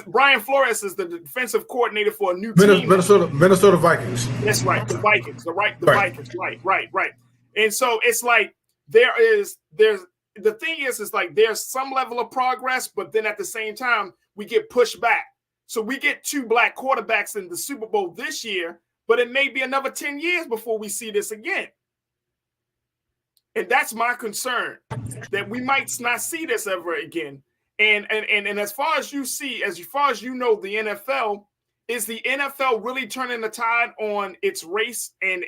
Brian Flores is the defensive coordinator for a new team. Minnesota Vikings. That's right, the Vikings. Vikings. Right. And so it's like there's the thing is like there's some level of progress, but then at the same time we get pushed back. So we get 2 black quarterbacks in the Super Bowl this year, but it may be another 10 years before we see this again. And that's my concern, that we might not see this ever again. And as far as you know, the NFL, is the NFL really turning the tide on its race and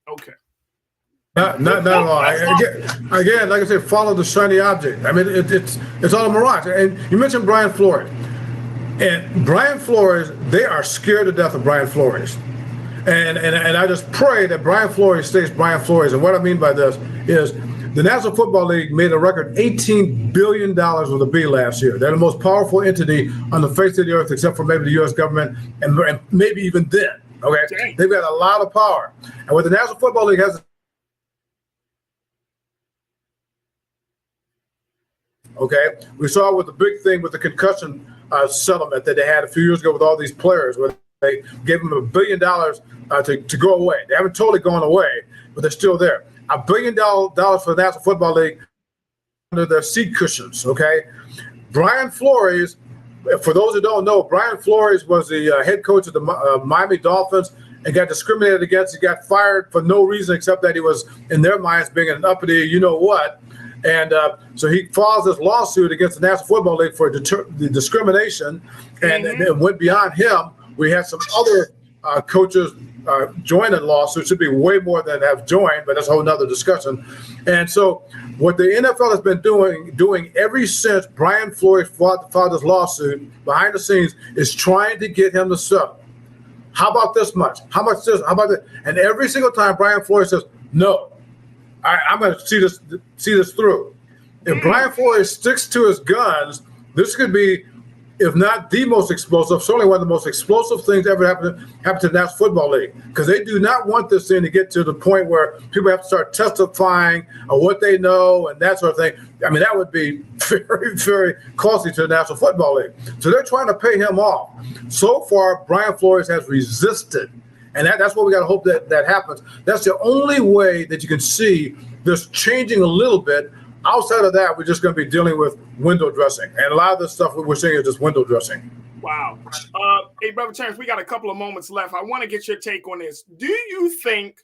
okay. Not at all. Again, like I said, follow the shiny object. I mean, it's all a mirage. And you mentioned Brian Flores. And Brian Flores, they are scared to death of Brian Flores. And I just pray that Brian Flores stays Brian Flores. And what I mean by this is the National Football League made a record $18 billion with a B last year. They're the most powerful entity on the face of the earth, except for maybe the U.S. government, and maybe even then. Okay, dang. They've got a lot of power. And what the National Football League has, okay, we saw with the big thing with the concussion settlement that they had a few years ago with all these players, where they gave them $1 billion to go away. They haven't totally gone away, but they're still there. $1 billion for the National Football League under their seat cushions, okay? Brian Flores, for those who don't know, Brian Flores was the head coach of the Miami Dolphins and got discriminated against. He got fired for no reason except that he was, in their minds, being an uppity you-know-what. And so he files this lawsuit against the National Football League for the discrimination and went beyond him. We had some other coaches join the lawsuit. Should be way more than have joined, but that's a whole nother discussion. And so what the NFL has been doing ever since Brian Flores filed this lawsuit behind the scenes is trying to get him to settle. How about this much? How much this? How about that? And every single time Brian Flores says, no, I'm going to see this through. If Brian Flores sticks to his guns, this could be, if not the most explosive, certainly one of the most explosive things ever happened to the National Football League, because they do not want this thing to get to the point where people have to start testifying on what they know and that sort of thing. I mean, that would be very, very costly to the National Football League. So they're trying to pay him off. So far, Brian Flores has resisted, and that's what we got to hope that happens. That's the only way that you can see this changing a little bit. Outside of that, we're just going to be dealing with window dressing. And a lot of this stuff we're seeing is just window dressing. Wow. Hey, Brother Terrence, we got a couple of moments left. I want to get your take on this. Do you think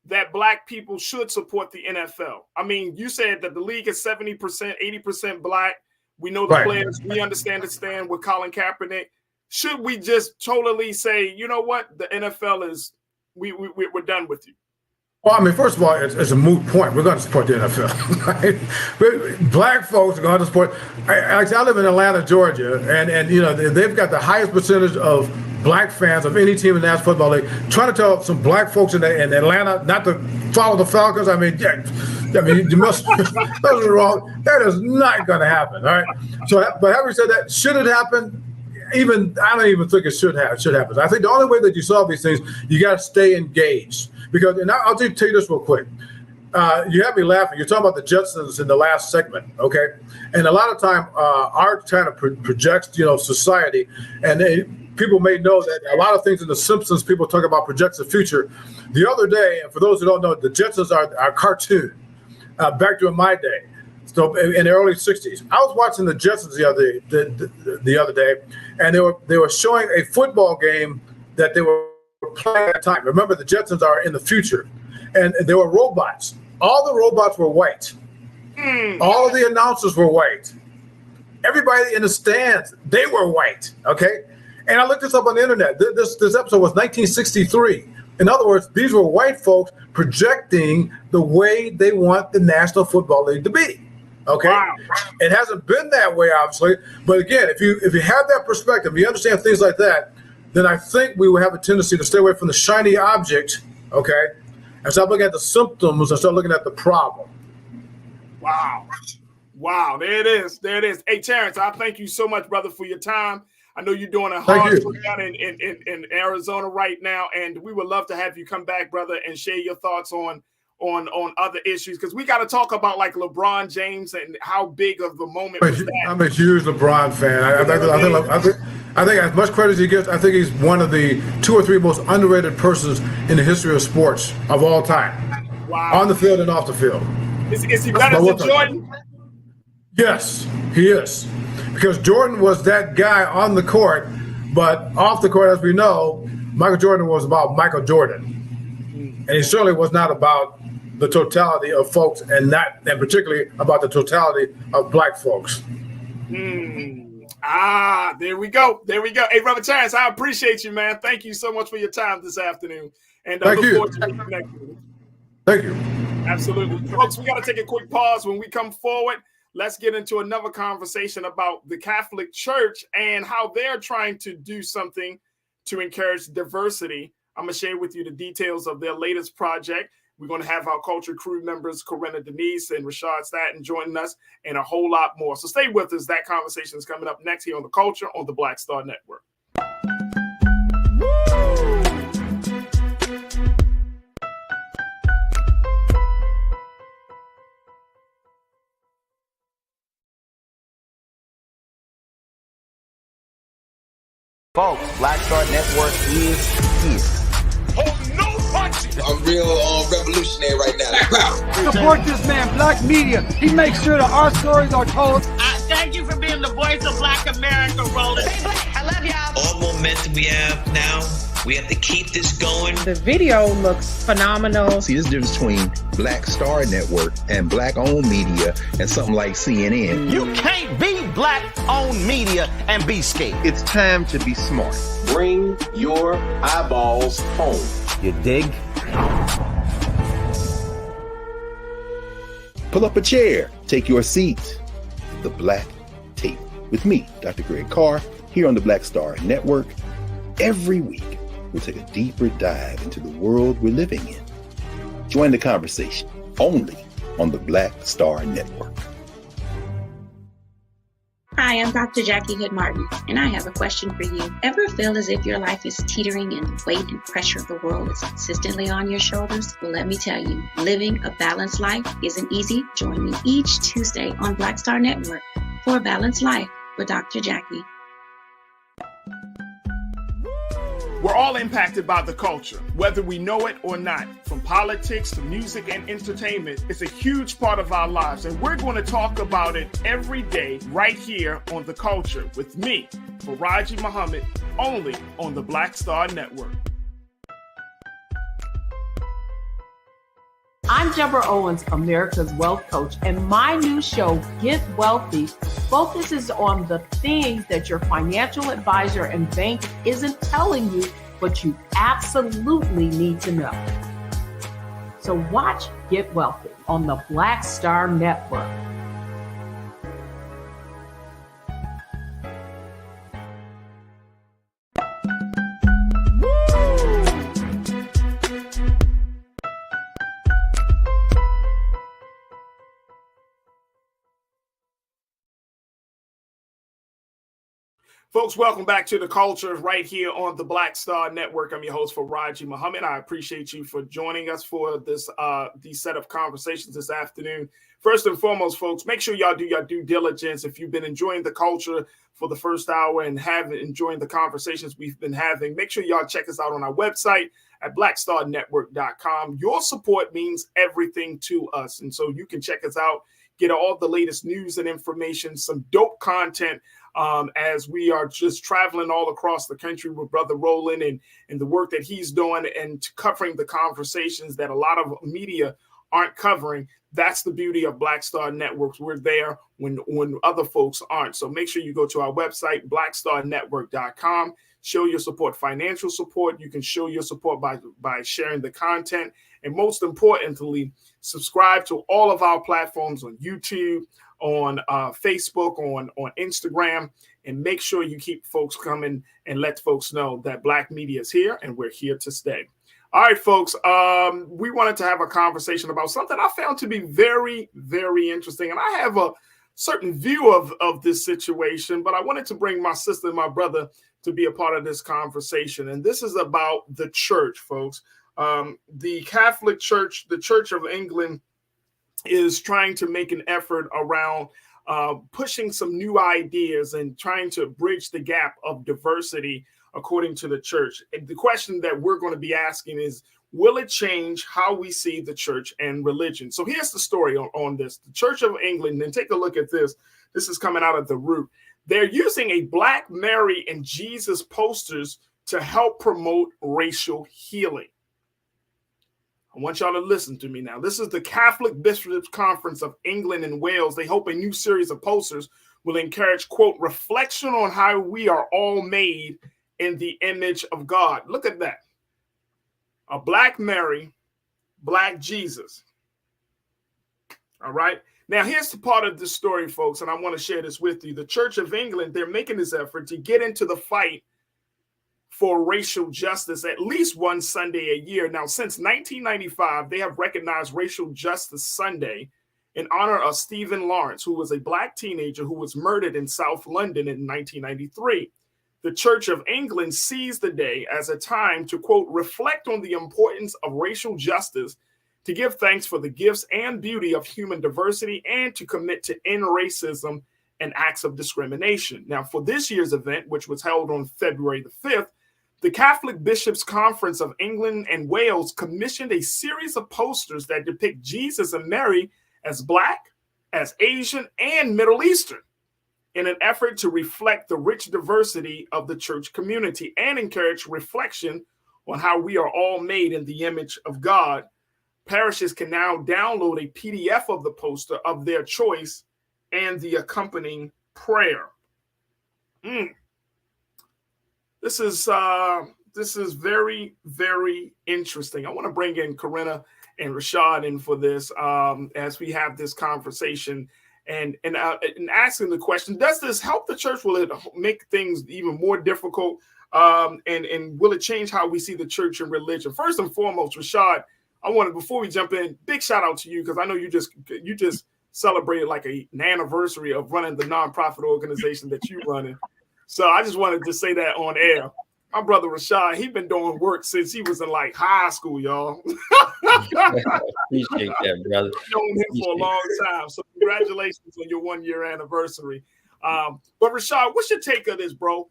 that Black people should support the NFL? I mean, you said that the league is 70%, 80% Black. We know the players. We understand the stand with Colin Kaepernick. Should we just totally say, you know what, the NFL is, we're done with you? Well, I mean, first of all, it's a moot point. We're going to support the NFL. Right? Black folks are going to support. I live in Atlanta, Georgia, and you know they've got the highest percentage of Black fans of any team in the National Football League. Trying to tell some Black folks in Atlanta not to follow the Falcons. I mean, you must. Those are wrong. That is not going to happen. All right. So, but having said that, should it happen? I don't even think it should happen. I think the only way that you solve these things, you got to stay engaged. Because, and I'll tell you this real quick. You have me laughing. You're talking about the Jetsons in the last segment, okay? And a lot of time, art kind of projects, society. And people may know that a lot of things in The Simpsons, people talk about projects the future. The other day, and for those who don't know, the Jetsons are a cartoon back during my day. So in the early 60s, I was watching the Jetsons the other day, and they were showing a football game that they were playing at the time. Remember, the Jetsons are in the future, and there were robots. All the robots were white. All of the announcers were white. Everybody in the stands, they were white. Okay, and I looked this up on the internet. This episode was 1963. In other words, these were white folks projecting the way they want the National Football League to be. Okay, wow. It hasn't been that way, obviously. But again, if you have that perspective, you understand things like that, then I think we will have a tendency to stay away from the shiny object, okay, and start looking at the symptoms and start looking at the problem. Wow, there it is. Hey, Terrence, I thank you so much, brother, for your time. I know you're doing a hard work down in Arizona right now, and we would love to have you come back, brother, and share your thoughts on other issues, because we got to talk about like LeBron James and how big of the moment was that. I'm a huge LeBron fan. I think as much credit as he gets, I think he's one of the 2 or 3 most underrated persons in the history of sports of all time. Wow. On the field and off the field. Is he better than Jordan? Yes, he is. Because Jordan was that guy on the court, but off the court, as we know, Michael Jordan was about Michael Jordan. And he certainly was not about the totality of folks, and particularly about the totality of Black folks. There we go. Hey, Brother Terrence, I appreciate you, man. Thank you so much for your time this afternoon. And I look forward to being connected with you. Thank you. Absolutely. Folks, we got to take a quick pause. When we come forward, let's get into another conversation about the Catholic Church and how they're trying to do something to encourage diversity. I'm going to share with you the details of their latest project. We're going to have our culture crew members, Corinna Denise and Rashad Staten, joining us, and a whole lot more. So stay with us. That conversation is coming up next here on The Culture on the Black Star Network. Folks, Black Star Network is here. Oh, no punches! I'm real revolutionary right now. Support this man, Black Media. He makes sure that our stories are told. Thank you for being the voice of Black America, Roland. Stay black. I love y'all. All momentum we have now, we have to keep this going. The video looks phenomenal. See, this difference between Black Star Network and black-owned media and something like CNN. You can't be black-owned media and be scared. It's time to be smart. Bring your eyeballs home. You dig? Pull up a chair. Take your seat. The Black Table. With me, Dr. Greg Carr, here on the Black Star Network. Every week, we'll take a deeper dive into the world we're living in. Join the conversation only on the Black Star Network. Hi, I'm Dr. Jackie Hood Martin, and I have a question for you. Ever feel as if your life is teetering and the weight and pressure of the world is consistently on your shoulders? Well, let me tell you, living a balanced life isn't easy. Join me each Tuesday on Black Star Network for a Balanced Life with Dr. Jackie. We're all impacted by the culture, whether we know it or not. From politics to music and entertainment, it's a huge part of our lives, and we're going to talk about it every day right here on The Culture with me, Farajii Muhammad, only on the Black Star Network. I'm Deborah Owens, America's Wealth Coach, and my new show, Get Wealthy, focuses on the things that your financial advisor and bank isn't telling you, but you absolutely need to know. So watch Get Wealthy on the Black Star Network. Folks, welcome back to The Culture right here on the Black Star Network. I'm your host, Farajii Muhammad. I appreciate you for joining us for this these set of conversations this afternoon. First and foremost, folks, make sure y'all do your due diligence. If you've been enjoying The Culture for the first hour and haven't enjoyed the conversations we've been having, make sure y'all check us out on our website at blackstarnetwork.com. Your support means everything to us. And so you can check us out, get all the latest news and information, some dope content, as we are just traveling all across the country with Brother Roland and the work that he's doing and covering the conversations that a lot of media aren't covering. That's the beauty of Black Star Networks. We're there when other folks aren't. So make sure you go to our website, blackstarnetwork.com. Show your support, financial support. You can show your support by sharing the content. And most importantly, subscribe to all of our platforms on YouTube, on Facebook, on Instagram, and make sure you keep folks coming and let folks know that Black media is here and we're here to stay. All right, folks, we wanted to have a conversation about something I found to be very, very interesting. And I have a certain view of this situation, but I wanted to bring my sister and my brother to be a part of this conversation. And this is about the church, folks. The Catholic Church, the Church of England, is trying to make an effort around pushing some new ideas and trying to bridge the gap of diversity according to the church. And the question that we're going to be asking is, will it change how we see the church and religion? So here's the story on this. The Church of England, and take a look at this. This is coming out of The Root. They're using a Black Mary and Jesus posters to help promote racial healing. I want y'all to listen to me now. This is the Catholic Bishops' Conference of England and Wales. They hope a new series of posters will encourage, quote, reflection on how we are all made in the image of God. Look at that. A Black Mary, Black Jesus. All right. Now, here's the part of the story, folks, and I want to share this with you. The Church of England, they're making this effort to get into the fight for racial justice at least one Sunday a year. Now, since 1995, they have recognized Racial Justice Sunday in honor of Stephen Lawrence, who was a Black teenager who was murdered in South London in 1993. The Church of England sees the day as a time to, quote, reflect on the importance of racial justice, to give thanks for the gifts and beauty of human diversity, and to commit to end racism and acts of discrimination. Now, for this year's event, which was held on February the 5th, the Catholic Bishops' Conference of England and Wales commissioned a series of posters that depict Jesus and Mary as Black, as Asian, and Middle Eastern, in an effort to reflect the rich diversity of the church community and encourage reflection on how we are all made in the image of God. Parishes can now download a PDF of the poster of their choice and the accompanying prayer. This is very, very interesting. I want to bring in Corinna and Rashad in for this as we have this conversation and asking the question: does this help the church? Will it make things even more difficult? And will it change how we see the church and religion? First and foremost, Rashad, I wanted, before we jump in, big shout out to you, because I know you just celebrated like an anniversary of running the nonprofit organization that you're running. So I just wanted to say that on air. My brother Rashad, he been doing work since he was in like high school, y'all. Appreciate that, brother. I've known him for a long time. So congratulations on your 1-year anniversary. But Rashad, what's your take of this, bro?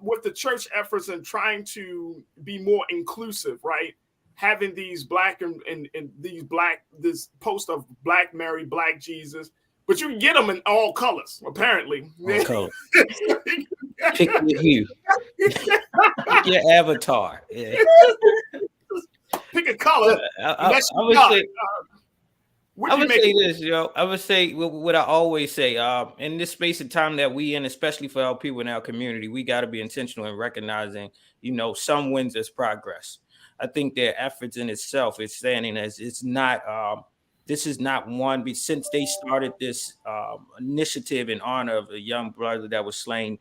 With the church efforts and trying to be more inclusive, right? Having these Black and these Black, this post of Black Mary, Black Jesus, but you can get them in all colors, apparently. All colors. Pick your hue. Pick your avatar. Yeah. Pick a color. I would say this, yo. I would say what I always say. In this space of time that we in, especially for our people in our community, we got to be intentional in recognizing, some wins as progress. I think their efforts in itself is standing as it's not. This is not one. Since they started this initiative in honor of a young brother that was slain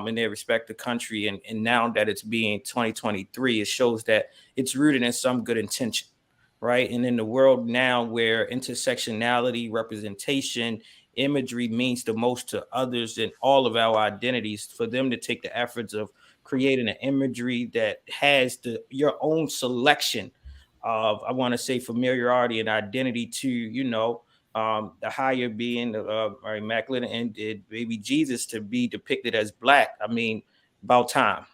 in their respective country, and now that it's being 2023, it shows that it's rooted in some good intention, right? And in the world now where intersectionality, representation, imagery means the most to others in all of our identities, for them to take the efforts of creating an imagery that has your own selection of, I want to say, familiarity and identity to, the higher being of our immaculate and baby Jesus to be depicted as Black. I mean, about time.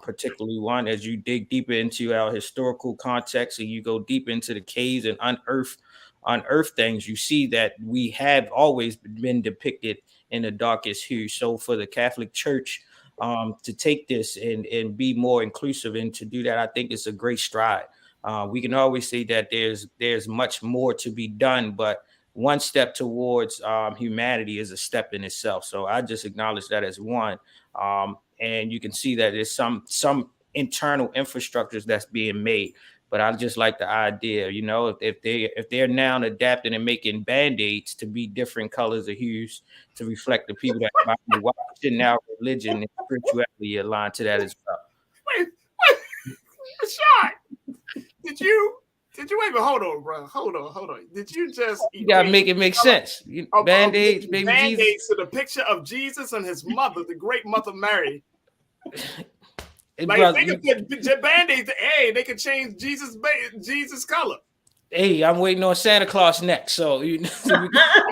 Particularly one, as you dig deeper into our historical context and you go deep into the caves and unearth things, you see that we have always been depicted in the darkest hue. So for the Catholic Church to take this and be more inclusive and to do that, I think it's a great stride. We can always say that there's much more to be done, but one step towards humanity is a step in itself. So I just acknowledge that as one. And you can see that there's some internal infrastructures that's being made. But I just like the idea, if they're now adapting and making band-aids to be different colors or hues to reflect the people that might be watching, now religion and spirituality aligned to that as well. Wait, Rashad, did you even hold on, bro? Hold on. Did you just? You gotta make it make sense. Band-aids, baby Band-aids Jesus. to the picture of Jesus and his mother, the great Mother Mary. Hey, Like brother, they could put Band-aids. Hey, they could change Jesus' color. hey, I'm waiting on Santa Claus next. So I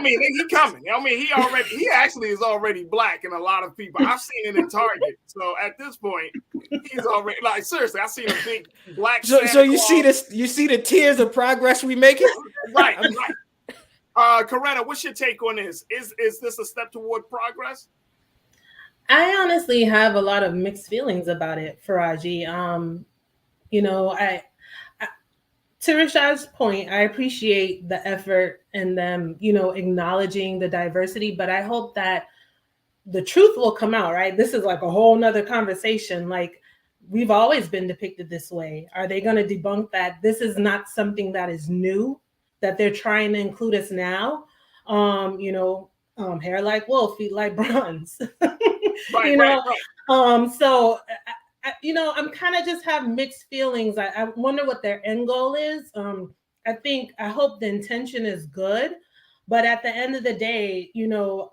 mean, he coming. I mean, he actually is already Black in a lot of people. I've seen it in Target. So at this point, he's already, like, seriously, I've seen a big Black. So Santa you Claus. see this? You see the tears of progress we making? Right. Corinna, what's your take on this? Is this a step toward progress? I honestly have a lot of mixed feelings about it, Farajii. To Rashad's point, I appreciate the effort and them, acknowledging the diversity, but I hope that the truth will come out, right? This is like a whole nother conversation. Like, we've always been depicted this way. Are they going to debunk that this is not something that is new, that they're trying to include us now? Hair like wool, feet like bronze. Right. So I'm kind of just have mixed feelings. I wonder what their end goal is. I hope the intention is good, but at the end of the day,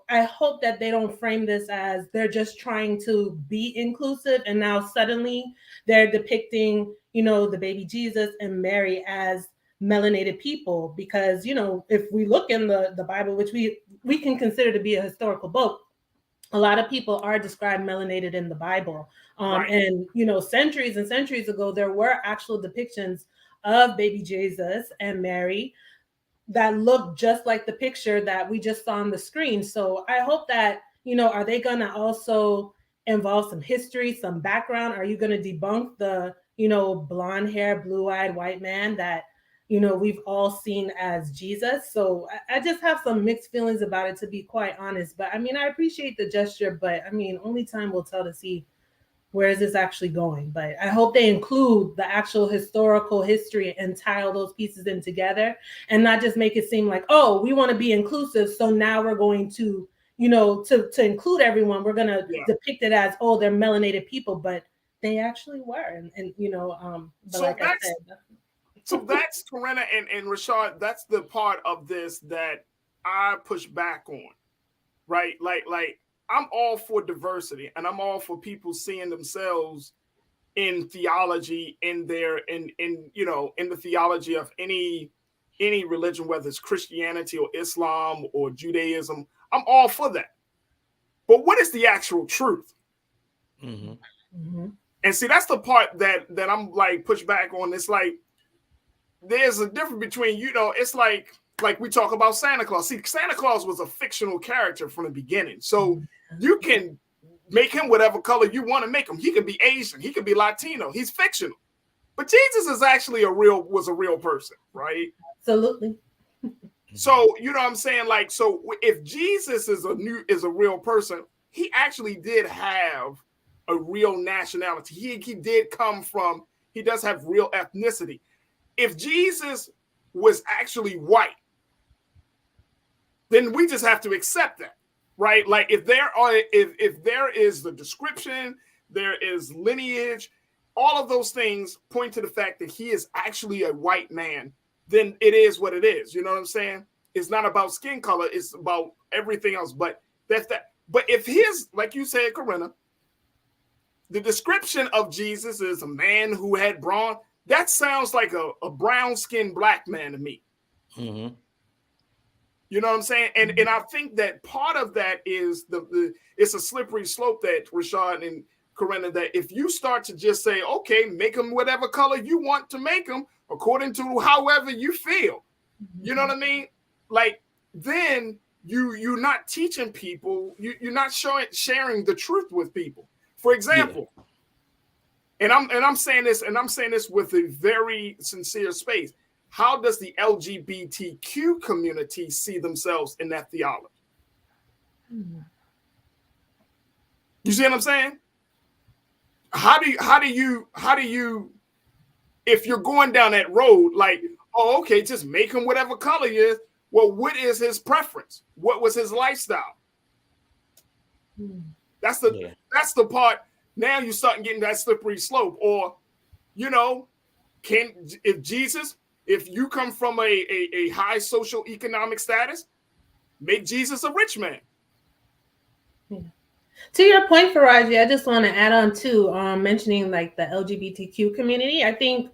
I hope that they don't frame this as they're just trying to be inclusive and now suddenly they're depicting, the baby Jesus and Mary as melanated people, because if we look in the Bible, which we can consider to be a historical book, a lot of people are described melanated in the Bible. And centuries and centuries ago, there were actual depictions of baby Jesus and Mary that look just like the picture that we just saw on the screen. So I hope that, are they going to also involve some history, some background? Are you going to debunk the, blonde hair, blue-eyed white man that, we've all seen as Jesus? So I just have some mixed feelings about it, to be quite honest. But I appreciate the gesture, but only time will tell to see where is this actually going. But I hope they include the actual historical history and tile those pieces in together, and not just make it seem like, oh, we want to be inclusive, so now we're going to, to include everyone, we're going to depict it as, oh, they're melanated people, but they actually were. But so like I said, so that's Corinna and Rashad. That's the part of this that I push back on, right? Like I'm all for diversity, and I'm all for people seeing themselves in theology, in the theology of any religion, whether it's Christianity or Islam or Judaism. I'm all for that. But what is the actual truth? Mm-hmm. Mm-hmm. And see, that's the part that I'm like push back on. It's like there's a difference between, it's like we talk about Santa Claus. See, Santa Claus was a fictional character from the beginning. So you can make him whatever color you want to make him. He could be Asian. He could be Latino. He's fictional. But Jesus is actually was a real person, right? Absolutely. So, you know what I'm saying? Like, so if Jesus is a real person, he actually did have a real nationality. He does have real ethnicity. If Jesus was actually white, then we just have to accept that, right? Like if there is the description, there is lineage, all of those things point to the fact that he is actually a white man, then it is what it is. You know what I'm saying? It's not about skin color, it's about everything else. But that's that. But if like you said, Corinna, the description of Jesus is a man who had brawn, that sounds like a brown-skinned black man to me. Mm-hmm. You know what I'm saying? And I think that part of that is it's a slippery slope that Rashad and Corinna, that if you start to just say, okay, make them whatever color you want to make them according to however you feel, you know what I mean? Like, then you're not teaching people, you're not sharing the truth with people. For example, and I'm saying this with a very sincere space. How does the LGBTQ community see themselves in that theology? You see what I'm saying? How do you, if you're going down that road, like, oh, okay, just make him whatever color he is. Well, what is his preference? What was his lifestyle? That's the part. Now you start getting that slippery slope. Or, if you come from a high social economic status, make Jesus a rich man. Yeah. To your point, Farajii, I just want to add on to mentioning like the LGBTQ community. I think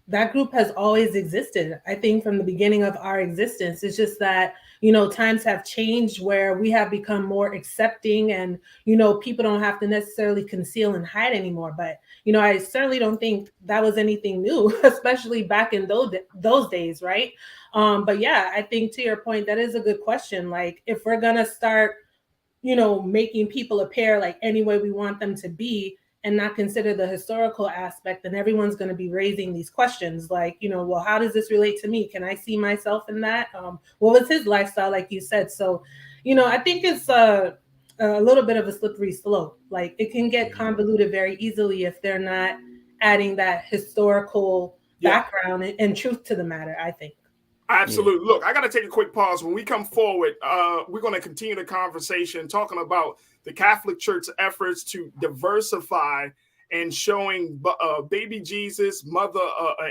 that group has always existed. I think from the beginning of our existence. It's just that, times have changed where we have become more accepting and, people don't have to necessarily conceal and hide anymore. But, I certainly don't think that was anything new, especially back in those days, right? But yeah, I think to your point, that is a good question. Like if we're going to start, making people appear like any way we want them to be, and not consider the historical aspect, then everyone's going to be raising these questions like, well, how does this relate to me? Can I see myself in that? What was his lifestyle, like you said? So, I think it's a little bit of a slippery slope. Like it can get convoluted very easily if they're not adding that historical background and truth to the matter, I think. Absolutely. Look, I got to take a quick pause. When we come forward, we're going to continue the conversation talking about the Catholic Church's efforts to diversify and showing baby Jesus, mother,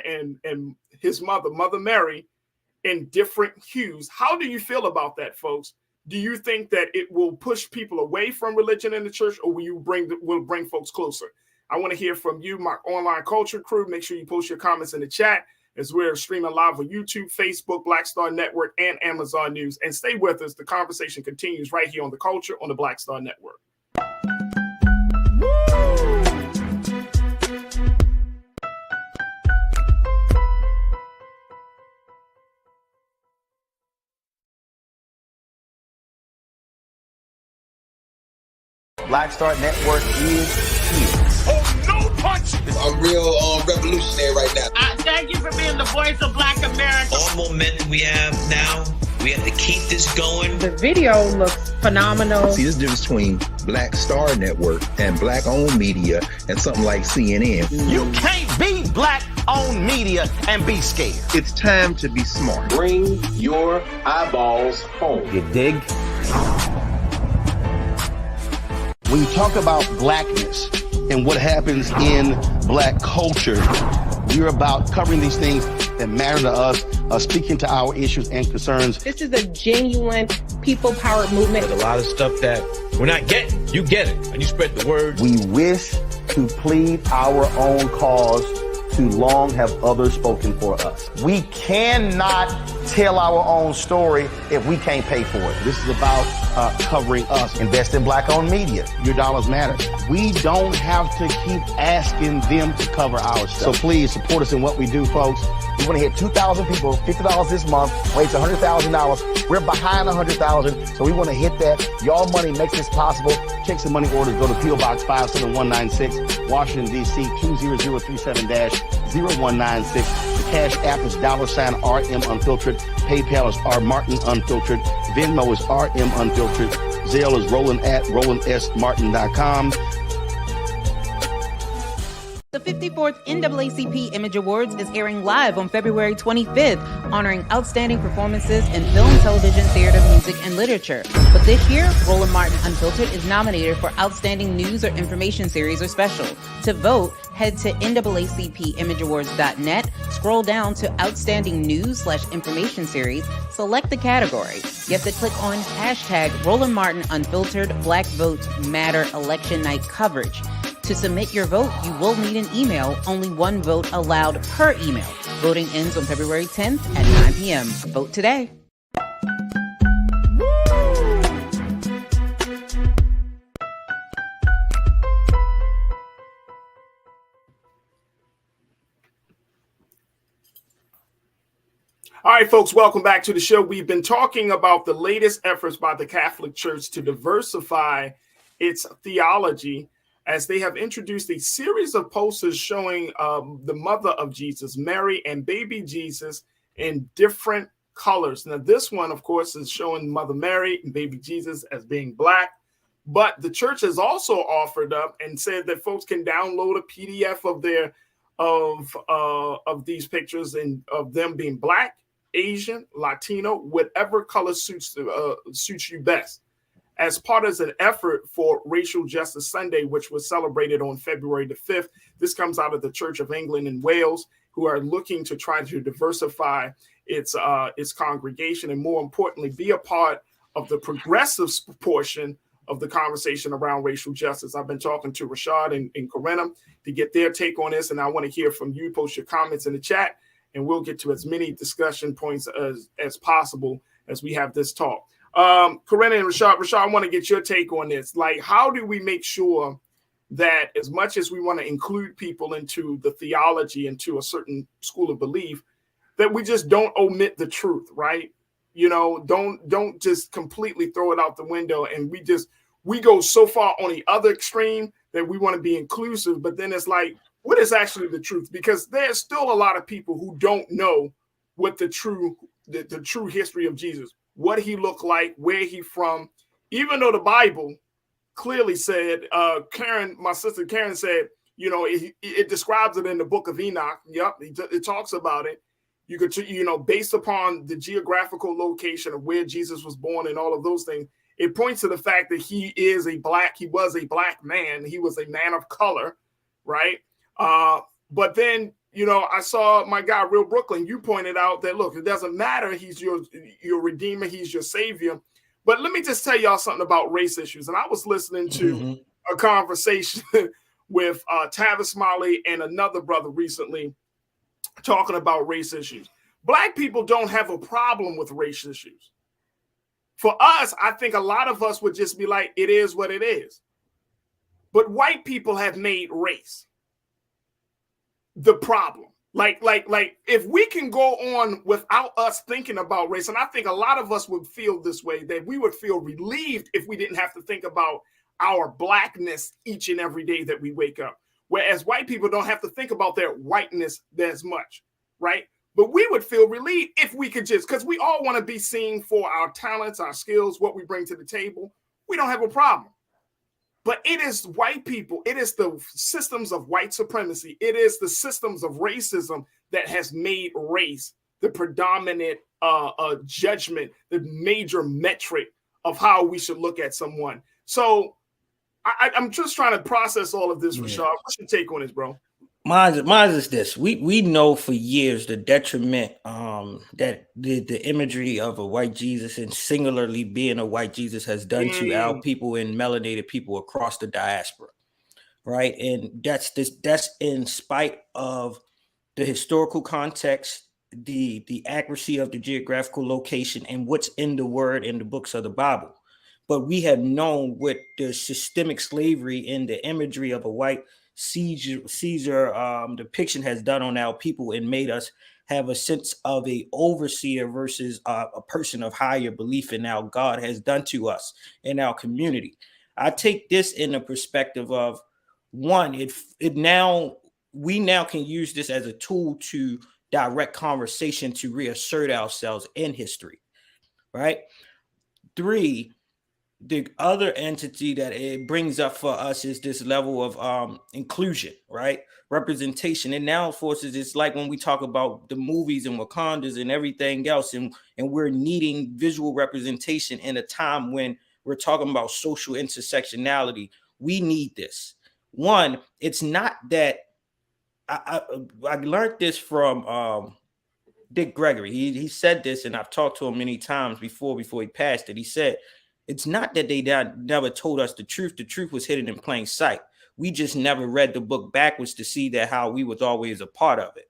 and his mother, Mother Mary, in different hues. How do you feel about that, folks? Do you think that it will push people away from religion in the church, or will bring folks closer? I want to hear from you, my online culture crew. Make sure you post your comments in the chat as we're streaming live on YouTube, Facebook, Black Star Network, and Amazon News. And stay with us. The conversation continues right here on The Culture on the Black Star Network. Black Star Network is here. Oh, no punch! I'm real revolutionary right now. Thank you for being the voice of Black America. All momentum we have now, we have to keep this going. The video looks phenomenal. See, this difference between Black Star Network and black-owned media and something like CNN. You can't be black-owned media and be scared. It's time to be smart. Bring your eyeballs home. You dig? When you talk about blackness and what happens in black culture, we're about covering these things that matter to us, speaking to our issues and concerns. This is a genuine people-powered movement. There's a lot of stuff that we're not getting. You get it, and you spread the word. We wish to plead our own cause. Too long have others spoken for us. We cannot tell our own story if we can't pay for it. This is about covering us. Invest in black-owned media. Your dollars matter. We don't have to keep asking them to cover our stuff. So please support us in what we do, folks. We want to hit 2,000 people, $50 this month, raise $100,000. We're behind 100,000, so we want to hit that. Your money makes this possible. Checks and money orders go to P.O. Box 57196, Washington, D.C. 20037-0196. The Cash App is $RM Unfiltered. PayPal is R Martin Unfiltered. Venmo is RM Unfiltered. Zelle is roland@rolandsmartin.com. The 54th NAACP Image Awards is airing live on February 25th, honoring outstanding performances in film, television, theater, music, and literature. But this year, Roland Martin Unfiltered is nominated for Outstanding News or Information Series or Special. To vote, head to NAACPImageAwards.net, scroll down to Outstanding News/Information Series, select the category. You have to click on hashtag Roland Martin Unfiltered Black Votes Matter Election Night Coverage. To submit your vote, you will need an email. Only one vote allowed per email. Voting ends on February 10th at 9 p.m. Vote today. All right, folks, welcome back to the show. We've been talking about the latest efforts by the Catholic Church to diversify its theology, as they have introduced a series of posters showing the mother of Jesus, Mary, and baby Jesus in different colors. Now, this one, of course, is showing Mother Mary and baby Jesus as being black. But the church has also offered up and said that folks can download a PDF of these pictures and of them being black, Asian, Latino, whatever color suits you best, as part of an effort for Racial Justice Sunday, which was celebrated on February the 5th. This comes out of the Church of England and Wales, who are looking to try to diversify its congregation and, more importantly, be a part of the progressive portion of the conversation around racial justice. I've been talking to Rashad and Corinna to get their take on this, and I want to hear from you. Post your comments in the chat, and we'll get to as many discussion points as possible as we have this talk. Corinna and Rashad, I want to get your take on this. Like, how do we make sure that as much as we want to include people into the theology, into a certain school of belief, that we just don't omit the truth, right? You know, don't just completely throw it out the window. And we go so far on the other extreme that we want to be inclusive, but then it's like, what is actually the truth? Because there's still a lot of people who don't know what the true history of Jesus, what he looked like, where he from, even though the Bible clearly said, my sister Karen said, you know, it describes it in the book of Enoch. Yep, it talks about it. You could, based upon the geographical location of where Jesus was born and all of those things, it points to the fact that he was a black man. He was a man of color, right? But then, I saw my guy, Real Brooklyn, you pointed out that, look, it doesn't matter. He's your redeemer. He's your savior. But let me just tell y'all something about race issues. And I was listening to a conversation with Tavis Smiley and another brother recently talking about race issues. Black people don't have a problem with race issues. For us, I think a lot of us would just be like, it is what it is. But white people have made race the problem. Like if we can go on without us thinking about race, and I think a lot of us would feel this way, that we would feel relieved if we didn't have to think about our blackness each and every day that we wake up. Whereas white people don't have to think about their whiteness as much, right? But we would feel relieved if we could because we all want to be seen for our talents, our skills, what we bring to the table. We don't have a problem. But it is white people, it is the systems of white supremacy, it is the systems of racism that has made race the predominant judgment, the major metric of how we should look at someone. So I'm just trying to process all of this, Rashad. What's your take on this, bro? Mine is this. We know for years the detriment that the imagery of a white Jesus, and singularly being a white Jesus, has done to our people and melanated people across the diaspora, right? And that's in spite of the historical context, the accuracy of the geographical location, and what's in the word in the books of the Bible. But we have known what the systemic slavery and the imagery of a white Caesar depiction has done on our people, and made us have a sense of a overseer versus a person of higher belief in our God has done to us in our community. I take this in the perspective of one, we now can use this as a tool to direct conversation to reassert ourselves in history, right? 3, the other entity that it brings up for us is this level of inclusion, right? Representation. It now forces, it's like when we talk about the movies and Wakandas and everything else, and we're needing visual representation in a time when we're talking about social intersectionality. We need this. One, it's not that I learned this from Dick Gregory. He said this, and I've talked to him many times before he passed it. He said, it's not that they never told us the truth. The truth was hidden in plain sight. We just never read the book backwards to see that how we was always a part of it,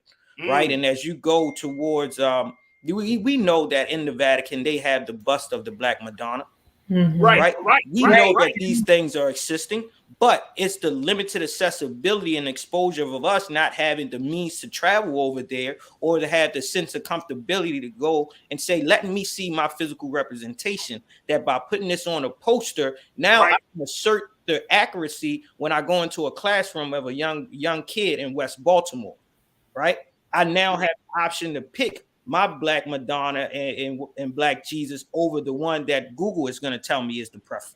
right? And as you go towards, we know that in the Vatican, they have the bust of the Black Madonna. Right. We know that these things are existing, but it's the limited accessibility and exposure of us not having the means to travel over there, or to have the sense of comfortability to go and say, let me see my physical representation, that by putting this on a poster, now I can assert the accuracy when I go into a classroom of a young kid in West Baltimore, right? I now have the option to pick my Black Madonna and Black Jesus over the one that Google is going to tell me is the preference.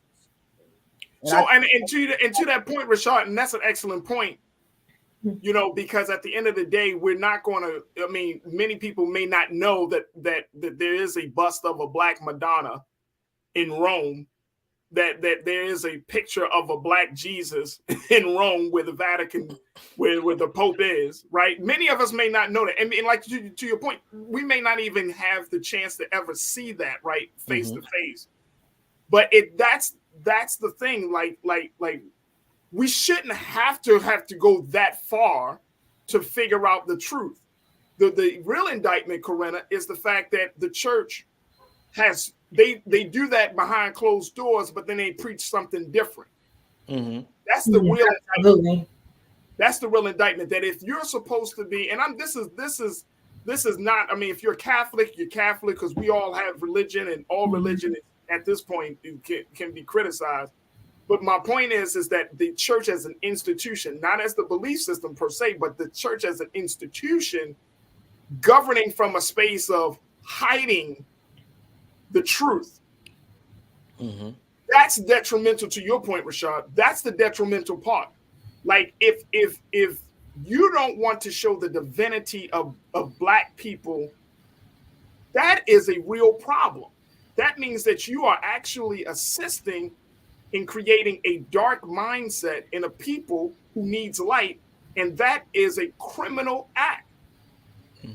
And to that point, Rashad, and that's an excellent point, because at the end of the day, we're not going to, many people may not know that there is a bust of a Black Madonna in Rome, that there is a picture of a Black Jesus in Rome where the Vatican, where the Pope is, right? Many of us may not know that. And like to your point, we may not even have the chance to ever see that, right? Face to face. But that's the thing. Like we shouldn't have to go that far to figure out the truth. The real indictment, Corinna, is the fact that the church has, they do that behind closed doors, but then they preach something different. That's the real indictment. That's the real indictment, that if you're supposed to be, and this is not, if you're Catholic, you're Catholic, because we all have religion, and all religion at this point can be criticized. But my point is that the church as an institution, not as the belief system per se, but the church as an institution, governing from a space of hiding the truth. That's detrimental to your point, Rashad. That's the detrimental part. Like if you don't want to show the divinity of Black people, that is a real problem. That means that you are actually assisting in creating a dark mindset in a people who needs light, and that is a criminal act.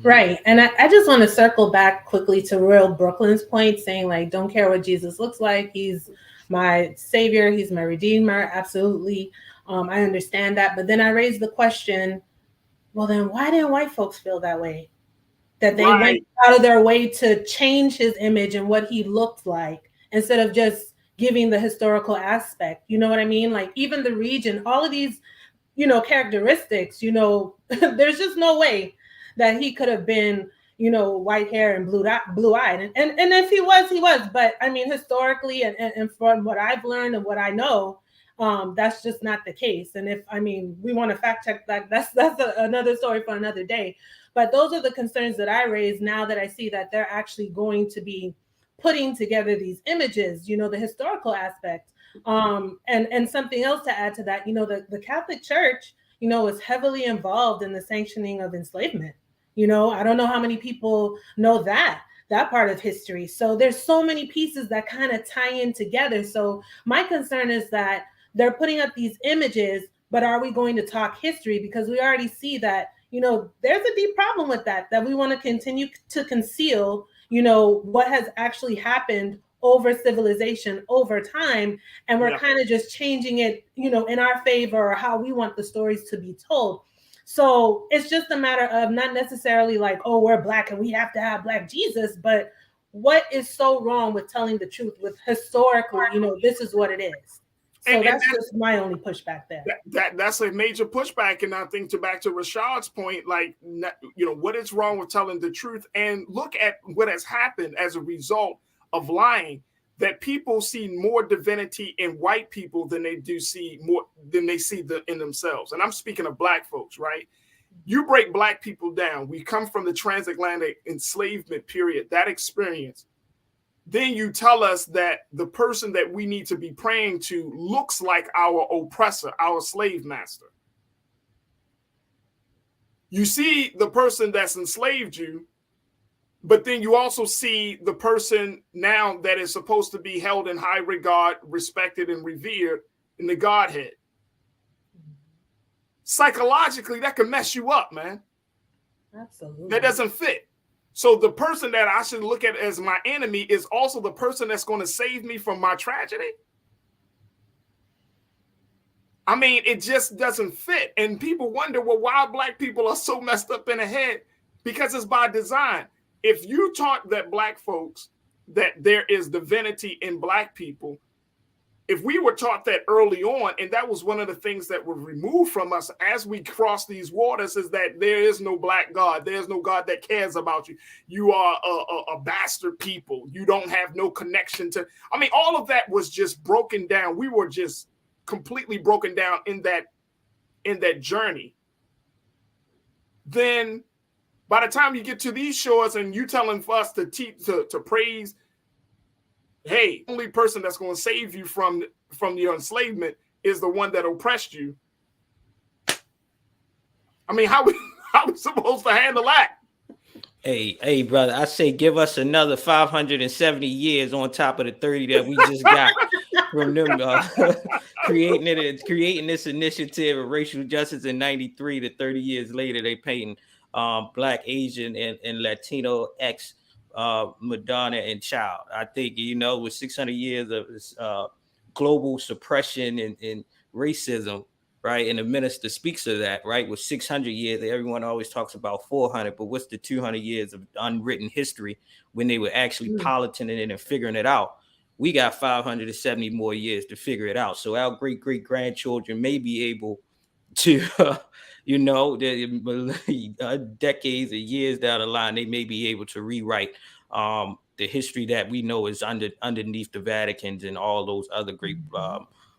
Right. And I just want to circle back quickly to Royal Brooklyn's point, saying, like, don't care what Jesus looks like. He's my savior. He's my redeemer. Absolutely. I understand that. But then I raised the question, well, then why didn't white folks feel that way? That they went out of their way to change his image and what he looked like, instead of just giving the historical aspect. You know what I mean? Like, even the region, all of these, characteristics, there's just no way that he could have been, white hair and blue-eyed. And if he was. But I mean, historically and from what I've learned and what I know, that's just not the case. And we want to fact check that, that's another story for another day. But those are the concerns that I raise now that I see that they're actually going to be putting together these images, the historical aspect. And something else to add to that, the Catholic Church, is heavily involved in the sanctioning of enslavement. I don't know how many people know that part of history. So there's so many pieces that kind of tie in together. So my concern is that they're putting up these images, but are we going to talk history? Because we already see that, there's a deep problem with that we want to continue to conceal, what has actually happened over civilization, over time. And we're kind of just changing it, in our favor, or how we want the stories to be told. So it's just a matter of not necessarily like, oh, we're Black and we have to have Black Jesus, but what is so wrong with telling the truth with historically, this is what it is. So that's just my only pushback there. That's a major pushback. And I think back to Rashad's point, like, what is wrong with telling the truth? And look at what has happened as a result of lying, that people see more divinity in white people than they see in themselves. And I'm speaking of Black folks, right? You break Black people down. We come from the transatlantic enslavement period, that experience. Then you tell us that the person that we need to be praying to looks like our oppressor, our slave master. You see the person that's enslaved you, but then you also see the person now that is supposed to be held in high regard, respected, and revered in the Godhead. Psychologically, that can mess you up, man. Absolutely. That doesn't fit. So the person that I should look at as my enemy is also the person that's going to save me from my tragedy. I mean, it just doesn't fit. And people wonder, well, why Black people are so messed up in the head? Because it's by design. If you taught that Black folks that there is divinity in Black people, if we were taught that early on, and that was one of the things that was removed from us as we cross these waters, is that there is no Black God. There's no God that cares about you. You are a bastard people. You don't have no connection to, all of that was just broken down. We were just completely broken down in that journey. Then by the time you get to these shores and you telling us to praise, hey, the only person that's going to save you from your enslavement is the one that oppressed you. How we supposed to handle that? Hey, brother, I say give us another 570 years on top of the 30 that we just got from them creating this initiative of racial justice in 93 to 30 years later, they painting Black, Asian, and Latino X Madonna and child. I think, with 600 years of global suppression and racism, right? And the minister speaks of that, right? With 600 years, everyone always talks about 400, but what's the 200 years of unwritten history when they were actually politicking it and figuring it out? We got 570 more years to figure it out. So our great-great-grandchildren may be able to, decades or years down the line, they may be able to rewrite the history that we know is underneath the Vaticans and all those other great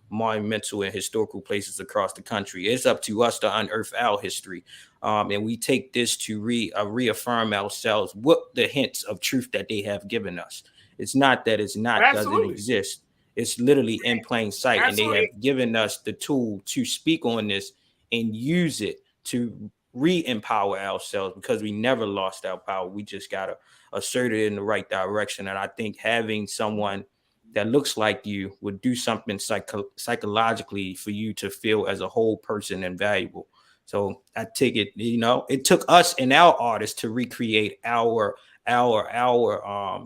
monumental and historical places across the country. It's up to us to unearth our history. And we take this to reaffirm ourselves what the hints of truth that they have given us. It's not that it's not doesn't exist. It's literally in plain sight. Absolutely. And they have given us the tool to speak on this and use it to re-empower ourselves, because we never lost our power. We just got to assert it in the right direction. And I think having someone that looks like you would do something psychologically for you to feel as a whole person and valuable. So I take it, it took us and our artists to recreate our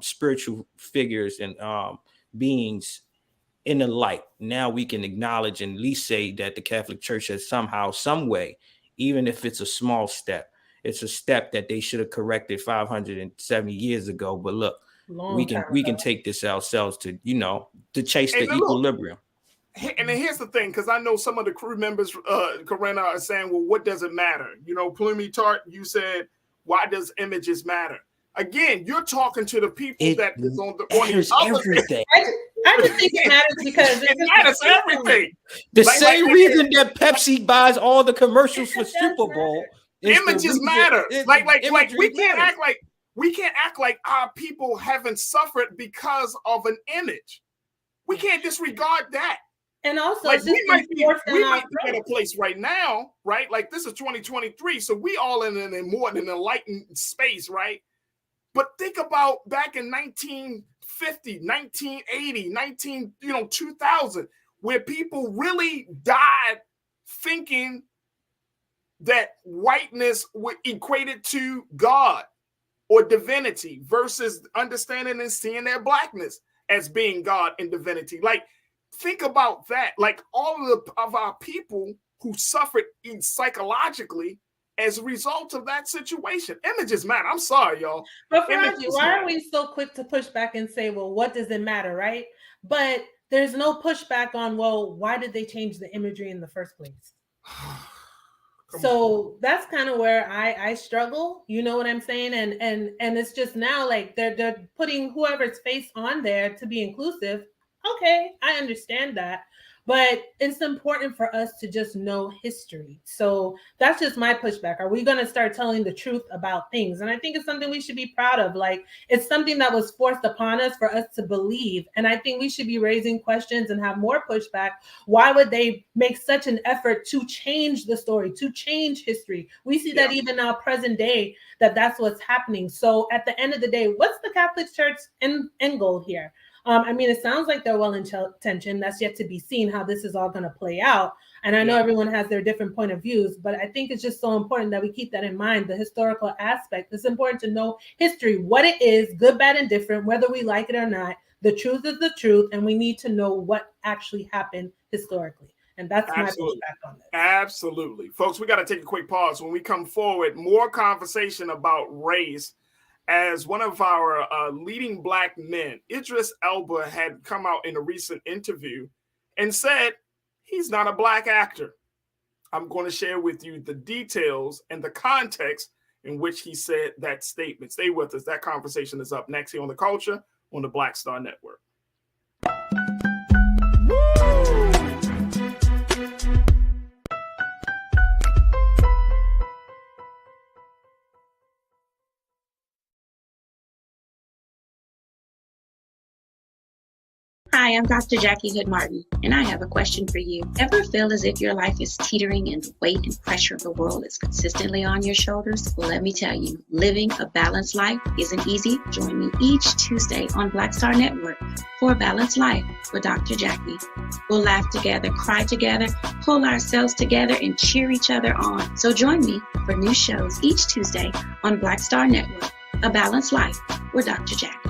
spiritual figures and beings in the light. Now we can acknowledge and at least say that the Catholic Church has somehow, some way, even if it's a small step, it's a step that they should have corrected 570 years ago. But look, we can take this ourselves to, to chase the equilibrium. And then here's the thing, because I know some of the crew members, Corinna, are saying, well, what does it matter? Plumi Tart, you said, why does images matter? Again, you're talking to the people that is on the everything. I just think it matters because it matters everything. The same reason that Pepsi buys all the commercials for Super Bowl. Images matter. We can't act like our people haven't suffered because of an image. We can't disregard that. And also, we might be at a place right now, right? Like this is 2023, so we all in a more than enlightened space, right? But think about back in 1950, 1980, 2000, where people really died thinking that whiteness would equate it to God or divinity versus understanding and seeing their blackness as being God and divinity. Like, think about that. Like all of our people who suffered psychologically as a result of that situation. Images matter. I'm sorry, y'all. But Farajii, why are we so quick to push back and say, well, what does it matter, right? But there's no pushback on, well, why did they change the imagery in the first place? So that's kind of where I struggle. You know what I'm saying? And it's just now like they're putting whoever's face on there to be inclusive. Okay, I understand that. But it's important for us to just know history. So that's just my pushback. Are we going to start telling the truth about things? And I think it's something we should be proud of. Like, it's something that was forced upon us for us to believe. And I think we should be raising questions and have more pushback. Why would they make such an effort to change the story, to change history? We see that even now, present day, that's what's happening. So at the end of the day, what's the Catholic Church end goal here? I mean, it sounds like they're well-intentioned. That's yet to be seen how this is all going to play out. And I know everyone has their different point of views, but I think it's just so important that we keep that in mind, the historical aspect. It's important to know history, what it is, good, bad, and different, whether we like it or not. The truth is the truth, and we need to know what actually happened historically. And that's my pushback on this. Absolutely. Folks, we got to take a quick pause. When we come forward, more conversation about race. As one of our leading Black men, Idris Elba, had come out in a recent interview and said he's not a Black actor. I'm going to share with you the details and the context in which he said that statement. Stay with us. That conversation is up next here on The Culture on the Black Star Network. Hi, I'm Dr. Jackie Hood Martin, and I have a question for you. Ever feel as if your life is teetering and the weight and pressure of the world is consistently on your shoulders? Well, let me tell you, living a balanced life isn't easy. Join me each Tuesday on Black Star Network for A Balanced Life with Dr. Jackie. We'll laugh together, cry together, pull ourselves together, and cheer each other on. So join me for new shows each Tuesday on Black Star Network, A Balanced Life with Dr. Jackie.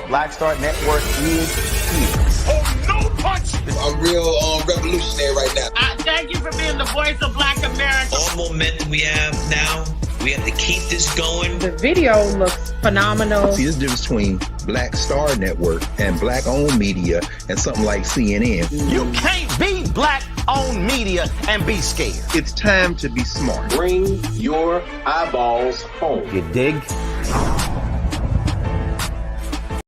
Black Star Network is here. Oh, no punch! I'm real revolutionary right now. Thank you for being the voice of Black America. All momentum we have now, we have to keep this going. The video looks phenomenal. See, there's a difference between Black Star Network and Black-owned media and something like CNN. You can't be Black-owned media and be scared. It's time to be smart. Bring your eyeballs home. You dig?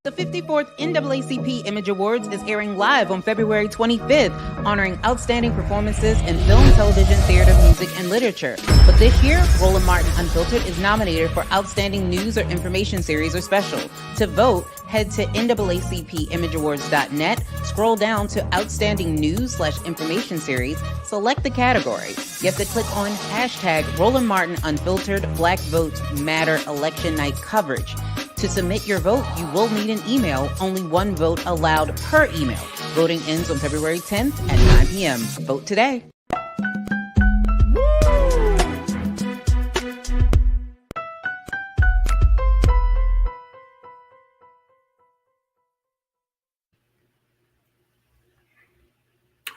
The 54th NAACP Image Awards is airing live on February 25th, honoring outstanding performances in film, television, theater, music, and literature. But this year, Roland Martin Unfiltered is nominated for Outstanding News or Information Series or Special. To vote, head to NAACPImageAwards.net, scroll down to Outstanding News/Information Series, select the category. You have to click on hashtag Roland Martin Unfiltered Black Votes Matter Election Night Coverage. To submit your vote, you will need an email. Only one vote allowed per email. Voting ends on February 10th at 9 p.m. Vote today.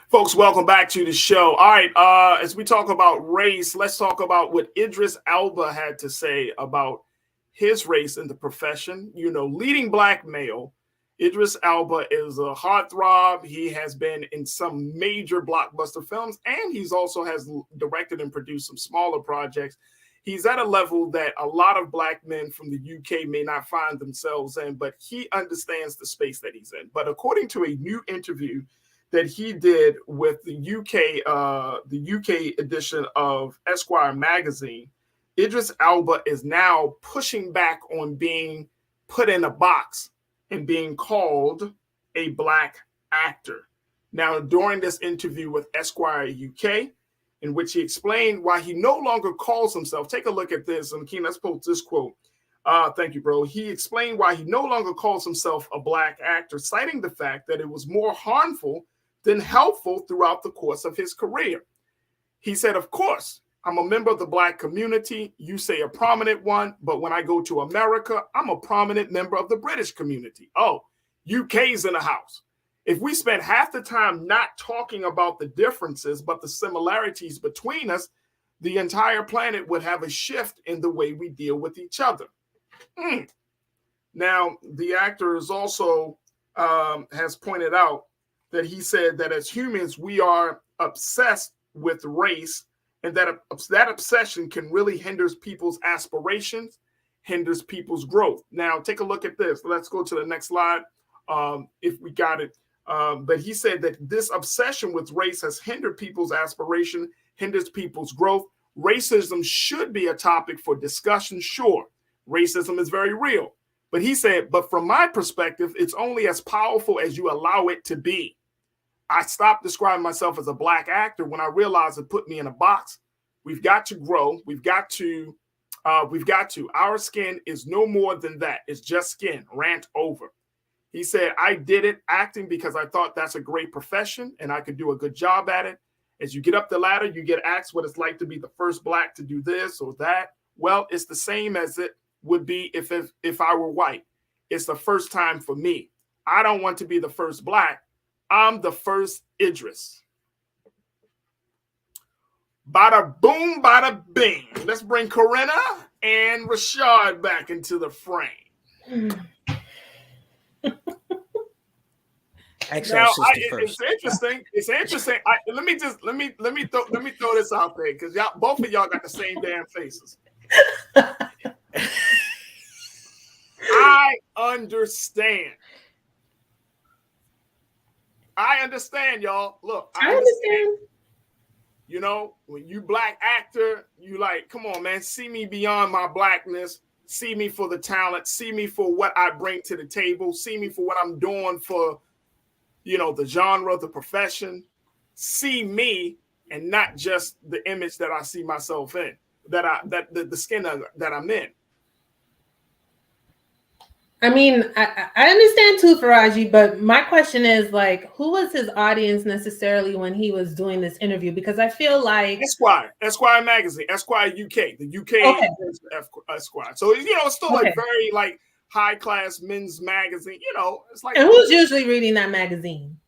Folks, welcome back to the show. All right, as we talk about race, let's talk about what Idris Elba had to say about his race in the profession. You know, leading black male, Idris Elba is a heartthrob. He has been in some major blockbuster films, and he's also has directed and produced some smaller projects. He's at a level that a lot of black men from the UK may not find themselves in, but he understands the space that he's in. But according to a new interview that he did with the UK edition of Esquire magazine, Idris Elba is now pushing back on being put in a box and being called a black actor. Now, during this interview with Esquire UK, in which he explained why he no longer calls himself, take a look at this, and Keen, let's post this quote. Thank you, bro. He explained why he no longer calls himself a black actor, citing the fact that it was more harmful than helpful throughout the course of his career. He said, of course, I'm a member of the black community. You say a prominent one, but when I go to America, I'm a prominent member of the British community. Oh, UK's in the house. If we spent half the time not talking about the differences, but the similarities between us, the entire planet would have a shift in the way we deal with each other. Now, the actor is also has pointed out that he said that as humans, we are obsessed with race, and that obsession can really hinder people's aspirations, hinders people's growth. Now, take a look at this. Let's go to the next slide, if we got it. But he said that this obsession with race has hindered people's aspiration, hinders people's growth. Racism should be a topic for discussion, sure. Racism is very real. But he said, but from my perspective, it's only as powerful as you allow it to be. I stopped describing myself as a black actor when I realized it put me in a box. We've got to grow. We've got to. Our skin is no more than that. It's just skin. Rant over. He said, I did it acting because I thought that's a great profession and I could do a good job at it. As you get up the ladder, you get asked what it's like to be the first black to do this or that. Well, it's the same as it would be if I were white. It's the first time for me. I don't want to be the first black. I'm the first Idris. Bada boom, bada bing. Let's bring Corinna and Rashad back into the frame. Now, it's interesting. It's interesting. Let me throw this out there because y'all, both of y'all got the same damn faces. I understand. I understand, y'all. Look, I understand. You know, when you black actor, you like, come on, man, see me beyond my blackness. See me for the talent. See me for what I bring to the table. See me for what I'm doing for, you know, the genre, the profession. See me and not just the image that I see myself in, the skin that I'm in. I mean, I understand too, Farajii, but my question is like, who was his audience necessarily when he was doing this interview? Because I feel like Esquire magazine, Esquire UK, the UK Esquire. So, you know, it's still like very like high class men's magazine, you know, it's like. And who's usually reading that magazine?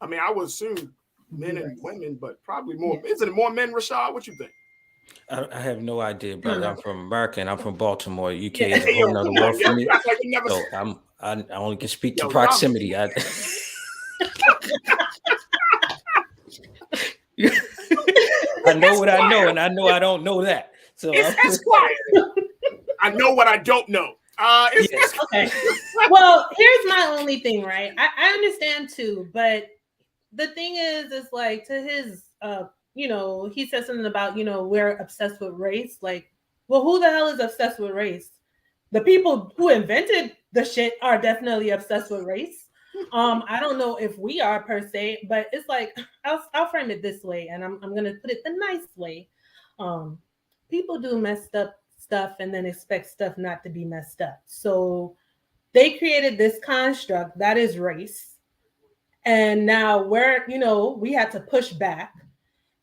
I mean, I would assume men and women, but probably more. Yeah. Isn't it more men, Rashad? What you think? I have no idea, brother. I'm from America and I'm from Baltimore. UK is a whole nother world for me. So I only can speak to proximity. I know what I know, and I know I don't know that. So it's Esquire. I know what I don't know. Okay. Well, here's my only thing, right? I understand too, but the thing is like to his, he said something about, we're obsessed with race. Like, well, who the hell is obsessed with race? The people who invented the shit are definitely obsessed with race. I don't know if we are per se, but it's like I'll frame it this way, and I'm gonna put it the nice way. People do messed up stuff and then expect stuff not to be messed up. So they created this construct that is race, and now we had to push back.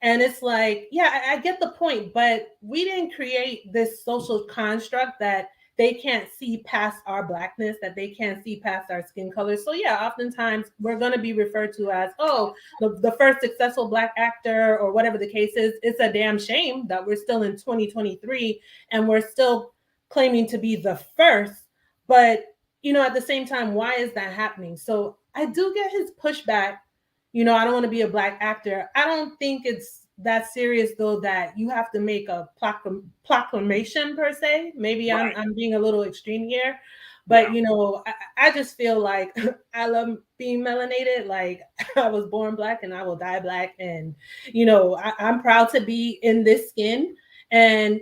And it's like, yeah, I get the point, but we didn't create this social construct that they can't see past our blackness, that they can't see past our skin color. So yeah, oftentimes we're going to be referred to as, the first successful Black actor or whatever the case is. It's a damn shame that we're still in 2023 and we're still claiming to be the first. But, at the same time, why is that happening? So I do get his pushback. I don't want to be a Black actor. I don't think it's that serious, though, that you have to make a proclamation per se. Maybe right. I'm being a little extreme here, but I just feel like I love being melanated. Like, I was born Black and I will die Black, and I'm proud to be in this skin. And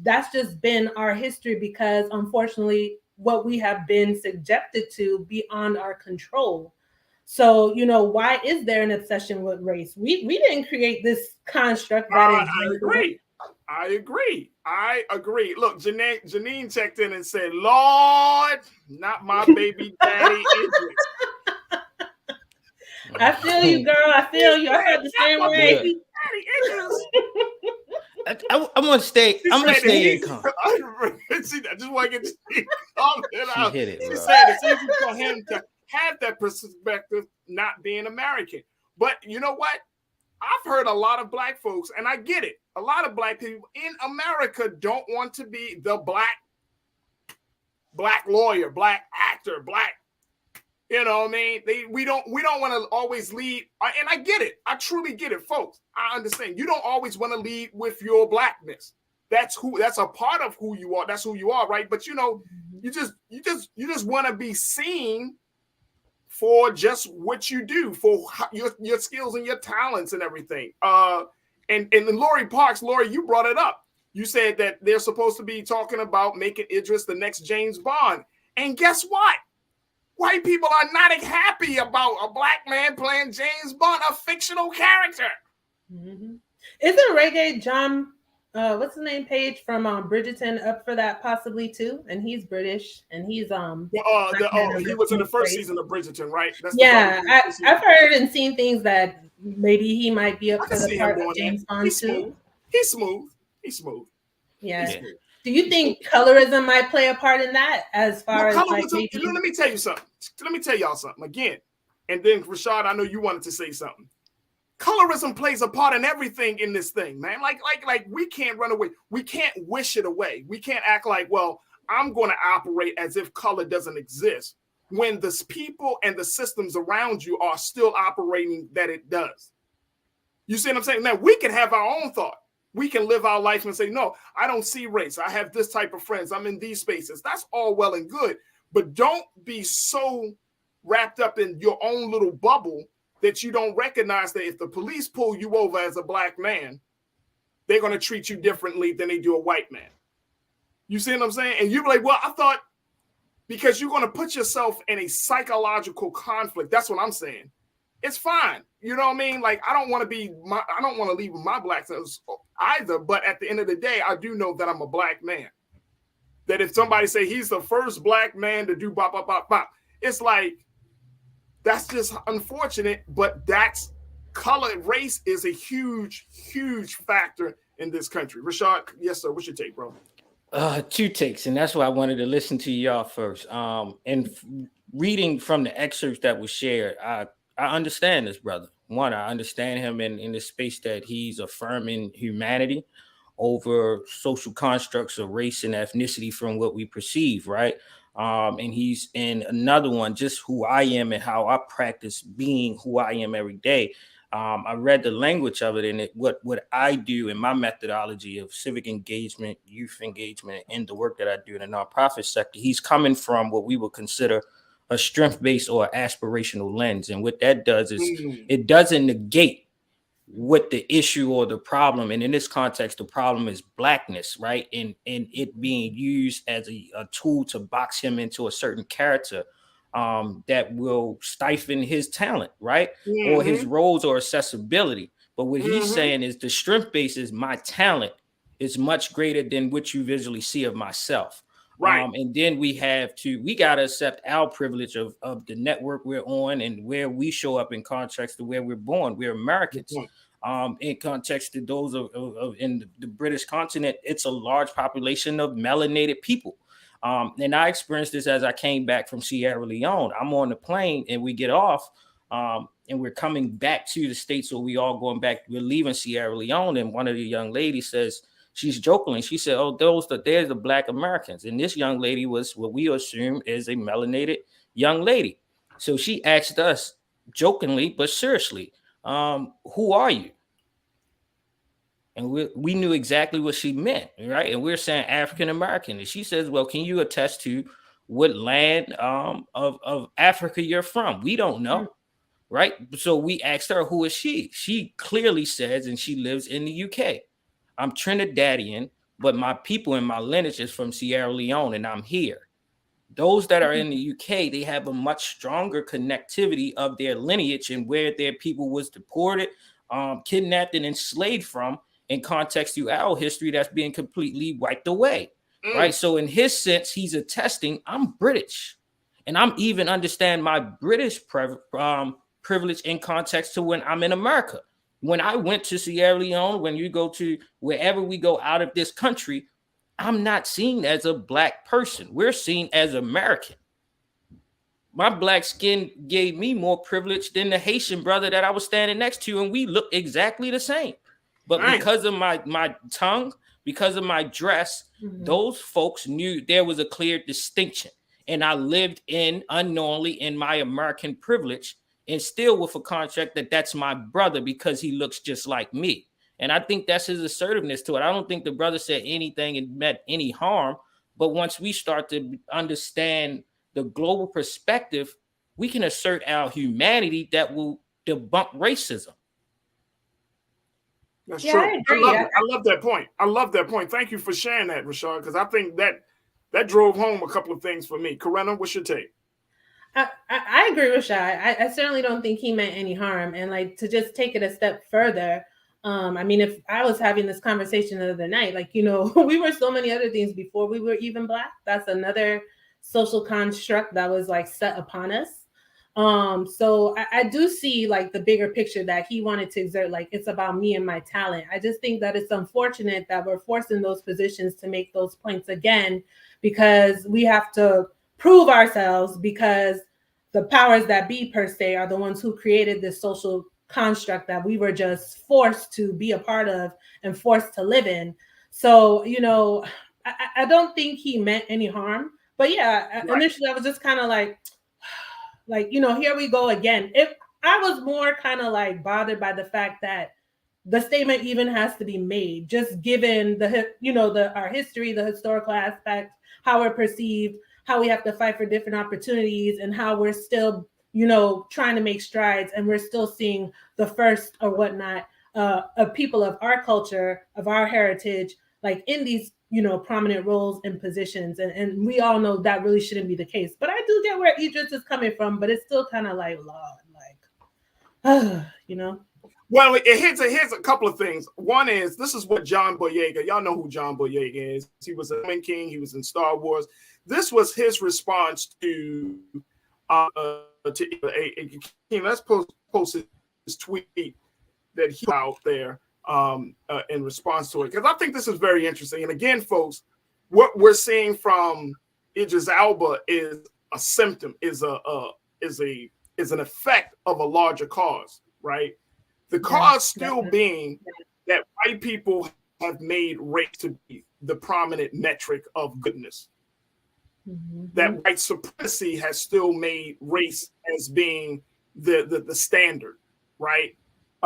that's just been our history, because unfortunately, what we have been subjected to beyond our control. So, why is there an obsession with race? We didn't create this construct. I agree. Look, Janine checked in and said, Lord, not my baby daddy Idris. I feel you, girl. I feel you. I heard the same way. I'm gonna stay. I'm gonna stay in calm. See, I just want to get this comment out. Hit it, she said it's easy for him to have that perspective, not being American. But you know what? I've heard a lot of Black folks, and I get it. A lot of Black people in America don't want to be the black lawyer, Black actor, Black. You know what I mean? We don't want to always lead, and I get it. I truly get it, folks. I understand. You don't always want to lead with your Blackness. That's a part of who you are. That's who you are, right? But you just want to be seen for just what you do, for your skills and your talents and everything. And Lori Parks, Lori, you brought it up. You said that they're supposed to be talking about making Idris the next James Bond. And guess what? White people are not happy about a Black man playing James Bond, a fictional character. Mm-hmm. Isn't Reggae John, what's his name, Page from Bridgerton up for that possibly too? And he's British, and he's he was in the first season of Bridgerton, right? That's I've heard and seen things that maybe he might be up for the part of James Bond too. He's smooth. Yeah. He's smooth. Do you think colorism might play a part in that, as far as like maybe... Let me tell you something. Let me tell y'all something again. And then Rashad, I know you wanted to say something. Colorism plays a part in everything in this thing, man. Like we can't run away. We can't wish it away. We can't act like, well, I'm going to operate as if color doesn't exist, when the people and the systems around you are still operating that it does. You see what I'm saying? Now, we can have our own thought. We can live our life and say, no, I don't see race. I have this type of friends. I'm in these spaces. That's all well and good. But don't be so wrapped up in your own little bubble that you don't recognize that if the police pull you over as a Black man, they're going to treat you differently than they do a white man. You see what I'm saying? And you're like, well, I thought, because you're going to put yourself in a psychological conflict. That's what I'm saying. It's fine. You know what I mean? Like, I don't want to leave with my Blackness either. But at the end of the day, I do know that I'm a Black man. That if somebody say he's the first Black man to do bop, bop, bop, bop, it's like, that's just unfortunate. But that's color. Race is a huge, huge factor in this country. Rashad, yes, sir. What's your take, bro? Two takes, and that's why I wanted to listen to y'all first. And reading from the excerpts that was shared, I understand this brother. One, I understand him in the space that he's affirming humanity over social constructs of race and ethnicity from what we perceive, right? And he's in another one, just who I am and how I practice being who I am every day. I read the language of it, and what I do in my methodology of civic engagement, youth engagement, and the work that I do in the nonprofit sector, he's coming from what we would consider a strength-based or aspirational lens. And what that does is it doesn't negate what the issue or the problem, and in this context, the problem is blackness, right? And it being used as a tool to box him into a certain character that will stifle his talent, right? Or his roles or accessibility. But what he's saying is the strength base is my talent is much greater than what you visually see of myself. Right. And then we got to accept our privilege of the network we're on and where we show up in context to where we're born. We're Americans. In context to those of in the British continent, it's a large population of melanated people. And I experienced this as I came back from Sierra Leone. I'm on the plane and we get off and we're coming back to the States. So we all going back, we're leaving Sierra Leone. And one of the young ladies says, she's jokingly, she said, oh, there's the Black Americans. And this young lady was what we assume is a melanated young lady. So she asked us jokingly, but seriously, who are you? And we knew exactly what she meant, right? And we're saying African American. And she says, well, can you attest to what land of Africa you're from? We don't know, right? So we asked her, who is she? She clearly says, and she lives in the UK. I'm Trinidadian, but my people and my lineage is from Sierra Leone, and I'm here. Those that are in the UK, they have a much stronger connectivity of their lineage and where their people was deported, kidnapped, and enslaved from in context to our history that's being completely wiped away, right? So in his sense, he's attesting, I'm British, and I'm even understand my British privilege in context to when I'm in America. When I went to Sierra Leone, when you go to wherever we go out of this country, I'm not seen as a Black person. We're seen as American. My Black skin gave me more privilege than the Haitian brother that I was standing next to, and we look exactly the same. But because of my tongue, because of my dress, those folks knew there was a clear distinction. And I lived unknowingly in my American privilege, and still with a contract that's my brother because he looks just like me. And I think that's his assertiveness to it. I don't think the brother said anything and meant any harm. But once we start to understand the global perspective, we can assert our humanity that will debunk racism. That's true. I love that point. I love that point. Thank you for sharing that, Rashad, because I think that drove home a couple of things for me. Corinna, what's your take? I agree with Shai. I certainly don't think he meant any harm. And like to just take it a step further, I mean, if I was having this conversation the other night, like, you know, we were so many other things before we were even Black. That's another social construct that was like set upon us. So I do see like the bigger picture that he wanted to exert, like it's about me and my talent. I just think that it's unfortunate that we're forced in those positions to make those points again, because we have to prove ourselves, because the powers that be per se are the ones who created this social construct that we were just forced to be a part of and forced to live in. So, you know, I don't think he meant any harm, but yeah, initially I was just kind of like, you know, here we go again. If I was more kind of like bothered by the fact that the statement even has to be made, just given the, you know, our history, the historical aspect, how we're perceived, how we have to fight for different opportunities, and how we're still, you know, trying to make strides, and we're still seeing the first or whatnot of people of our culture, of our heritage, like in these, you know, prominent roles and positions. And we all know that really shouldn't be the case. But I do get where Idris is coming from, but it's still kind of like, Lord, like, you know. Well, here's a couple of things. One is, this is what John Boyega, y'all know who John Boyega is. He was a Woman King. He was in Star Wars. This was his response to let's post his tweet that he out there in response to it, because I think this is very interesting. And again, folks, what we're seeing from Idris Elba is a symptom, is an effect of a larger cause, right? The cause still being that white people have made race to be the prominent metric of goodness. That white supremacy has still made race as being the standard, right?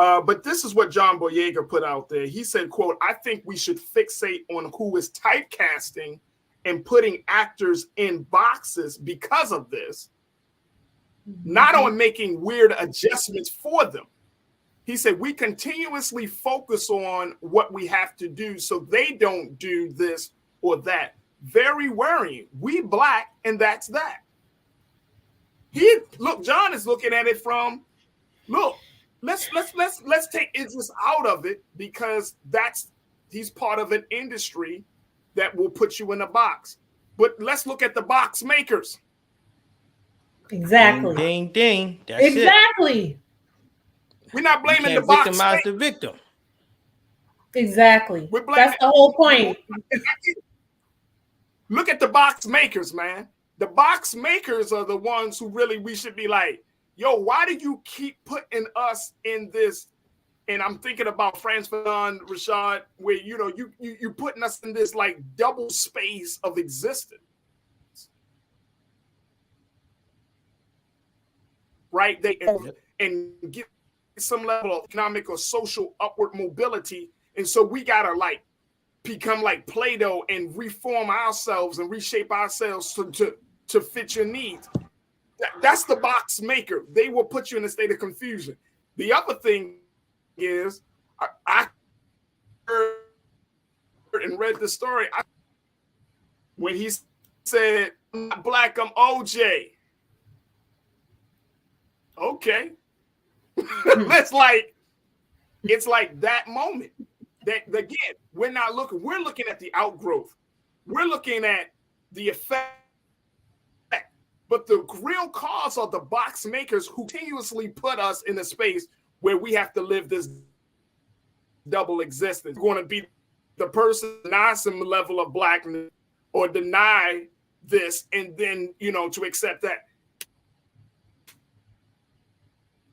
But this is what John Boyega put out there. He said, quote, I think we should fixate on who is typecasting and putting actors in boxes because of this, not on making weird adjustments for them. He said, we continuously focus on what we have to do so they don't do this or that. Very worrying. We Black, and that's that. John is looking at it from, look, let's take Idris out of it, because he's part of an industry that will put you in a box. But let's look at the box makers. Exactly. Ding, ding. That's exactly. It. We're not blaming the box victimize the victim. Exactly. That's the whole point. Look at the box makers, man. The box makers are the ones who really we should be like, yo, why do you keep putting us in this? And I'm thinking about Franz Fanon, Rashad, where you're putting us in this like double space of existence. Right? And get some level of economic or social upward mobility. And so we gotta like become like Play-Doh and reform ourselves and reshape ourselves to fit your needs. That's the box maker. They will put you in a state of confusion. The other thing is, I heard and read the story when he said, I'm not Black, I'm OJ. Okay. It's like that moment that, again, we're looking at the outgrowth. We're looking at the effect. But the real cause are the box makers who continuously put us in a space where we have to live this double existence. We're going to be the person deny some level of Blackness or deny this and then, to accept that.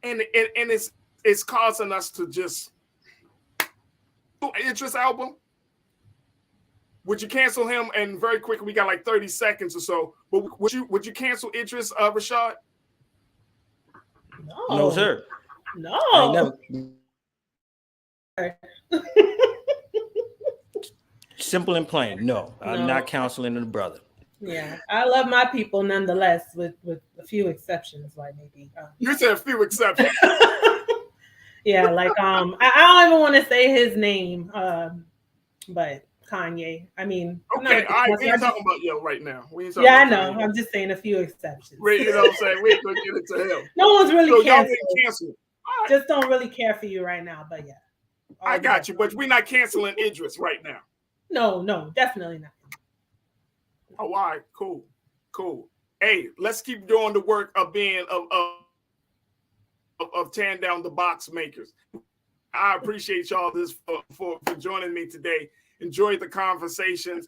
And it's causing us to just Idris Elba. Would you cancel him? And very quickly, we got like 30 seconds or so. But would you cancel Idris, Rashad? No, sir. No. Simple and plain. No, I'm not counseling the brother. Yeah, I love my people nonetheless, with a few exceptions, like maybe. You said a few exceptions. Yeah, like I don't even want to say his name, but Kanye. I mean, okay, all right, we ain't talking about yo right now. I know. I'm just saying a few exceptions. You know what I'm saying? We ain't gonna get it to him. No one's really canceled. Cancel. Right. Just don't really care for you right now, but yeah. I got you, but we're not canceling Idris right now. No, definitely not. Oh, all right, cool. Hey, let's keep doing the work of being of tearing down the box makers. I appreciate y'all for joining me today. Enjoyed the conversations.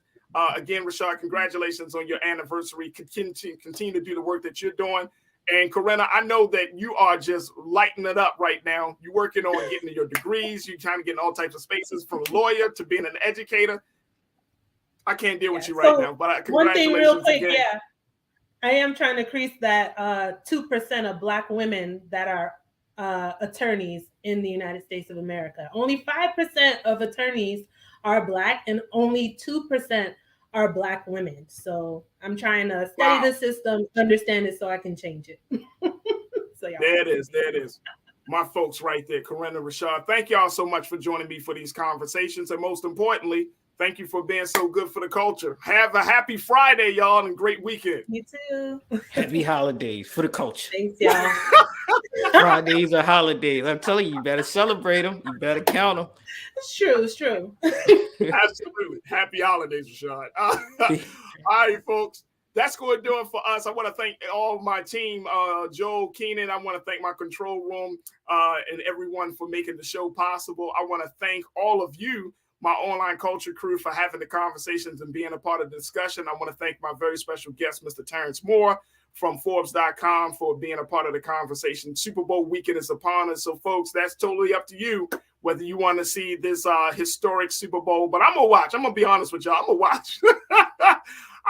Again, Rashad, congratulations on your anniversary. Continue to do the work that you're doing. And Corinna, I know that you are just lighting it up right now. You're working on getting your degrees. You're trying to get in all types of spaces, from a lawyer to being an educator. I can't deal with you right now, but congratulations. One thing real quick, again. yeah. I am trying to increase that 2% of Black women that are attorneys in the United States of America. Only 5% of attorneys are Black, and only 2% are Black women. So I'm trying to study the system, understand it, so I can change it. So there it is. My folks right there, Corinna, Rashad. Thank y'all so much for joining me for these conversations. And most importantly, thank you for being so good for the culture. Have a happy Friday, y'all, and great weekend. You too. Happy holidays for the culture. Thanks, y'all. Fridays are holidays. I'm telling you, you better celebrate them. You better count them. It's true. Absolutely. Happy holidays, Rashad. All right, folks. That's going to do it for us. I want to thank all my team, Joel, Keenan. I want to thank my control room and everyone for making the show possible. I want to thank all of you, my online culture crew, for having the conversations and being a part of the discussion. I want to thank my very special guest, Mr. Terrence Moore from Forbes.com, for being a part of the conversation. Super Bowl weekend is upon us. So, folks, that's totally up to you whether you want to see this historic Super Bowl. But I'm going to watch. I'm going to be honest with y'all. I'm going to watch.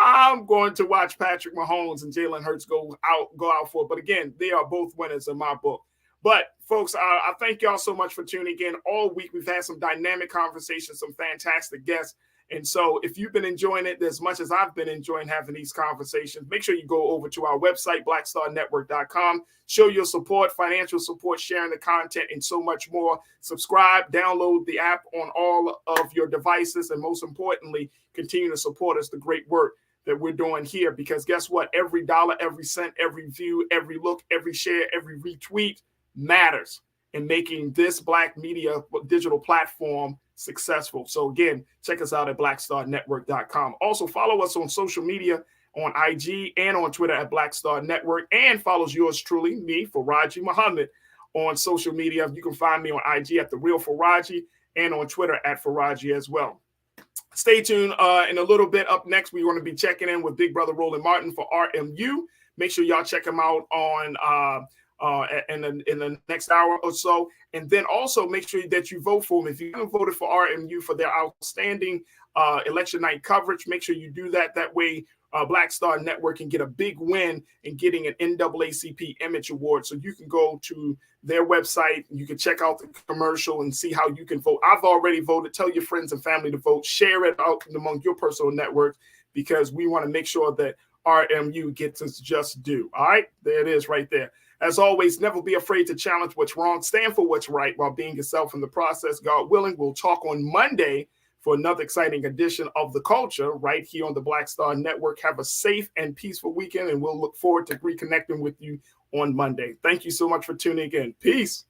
I'm going to watch Patrick Mahomes and Jalen Hurts go out for it. But again, they are both winners in my book. But folks, I thank y'all so much for tuning in all week. We've had some dynamic conversations, some fantastic guests. And so if you've been enjoying it as much as I've been enjoying having these conversations, make sure you go over to our website, blackstarnetwork.com, show your support, financial support, sharing the content, and so much more. Subscribe, download the app on all of your devices, and most importantly, continue to support us, the great work that we're doing here. Because guess what? Every dollar, every cent, every view, every look, every share, every retweet matters in making this Black media digital platform successful. So again, check us out at blackstarnetwork.com. Also follow us on social media on IG and on Twitter at Black Star Network, and follows yours truly, me, Farajii Muhammad, on social media. You can find me on IG at The Real Farajii and on Twitter at Farajii as well. Stay tuned. In a little bit up next, we're going to be checking in with Big Brother Roland Martin for RMU. Make sure y'all check him out on in the next hour or so. And then also make sure that you vote for them. If you haven't voted for RMU for their outstanding election night coverage, make sure you do that. That way, Black Star Network can get a big win in getting an NAACP Image Award. So you can go to their website, you can check out the commercial and see how you can vote. I've already voted. Tell your friends and family to vote. Share it out among your personal networks, because we want to make sure that RMU gets its just due. All right, there it is right there. As always, never be afraid to challenge what's wrong. Stand for what's right while being yourself in the process. God willing, we'll talk on Monday for another exciting edition of The Culture right here on the Black Star Network. Have a safe and peaceful weekend, and we'll look forward to reconnecting with you on Monday. Thank you so much for tuning in. Peace.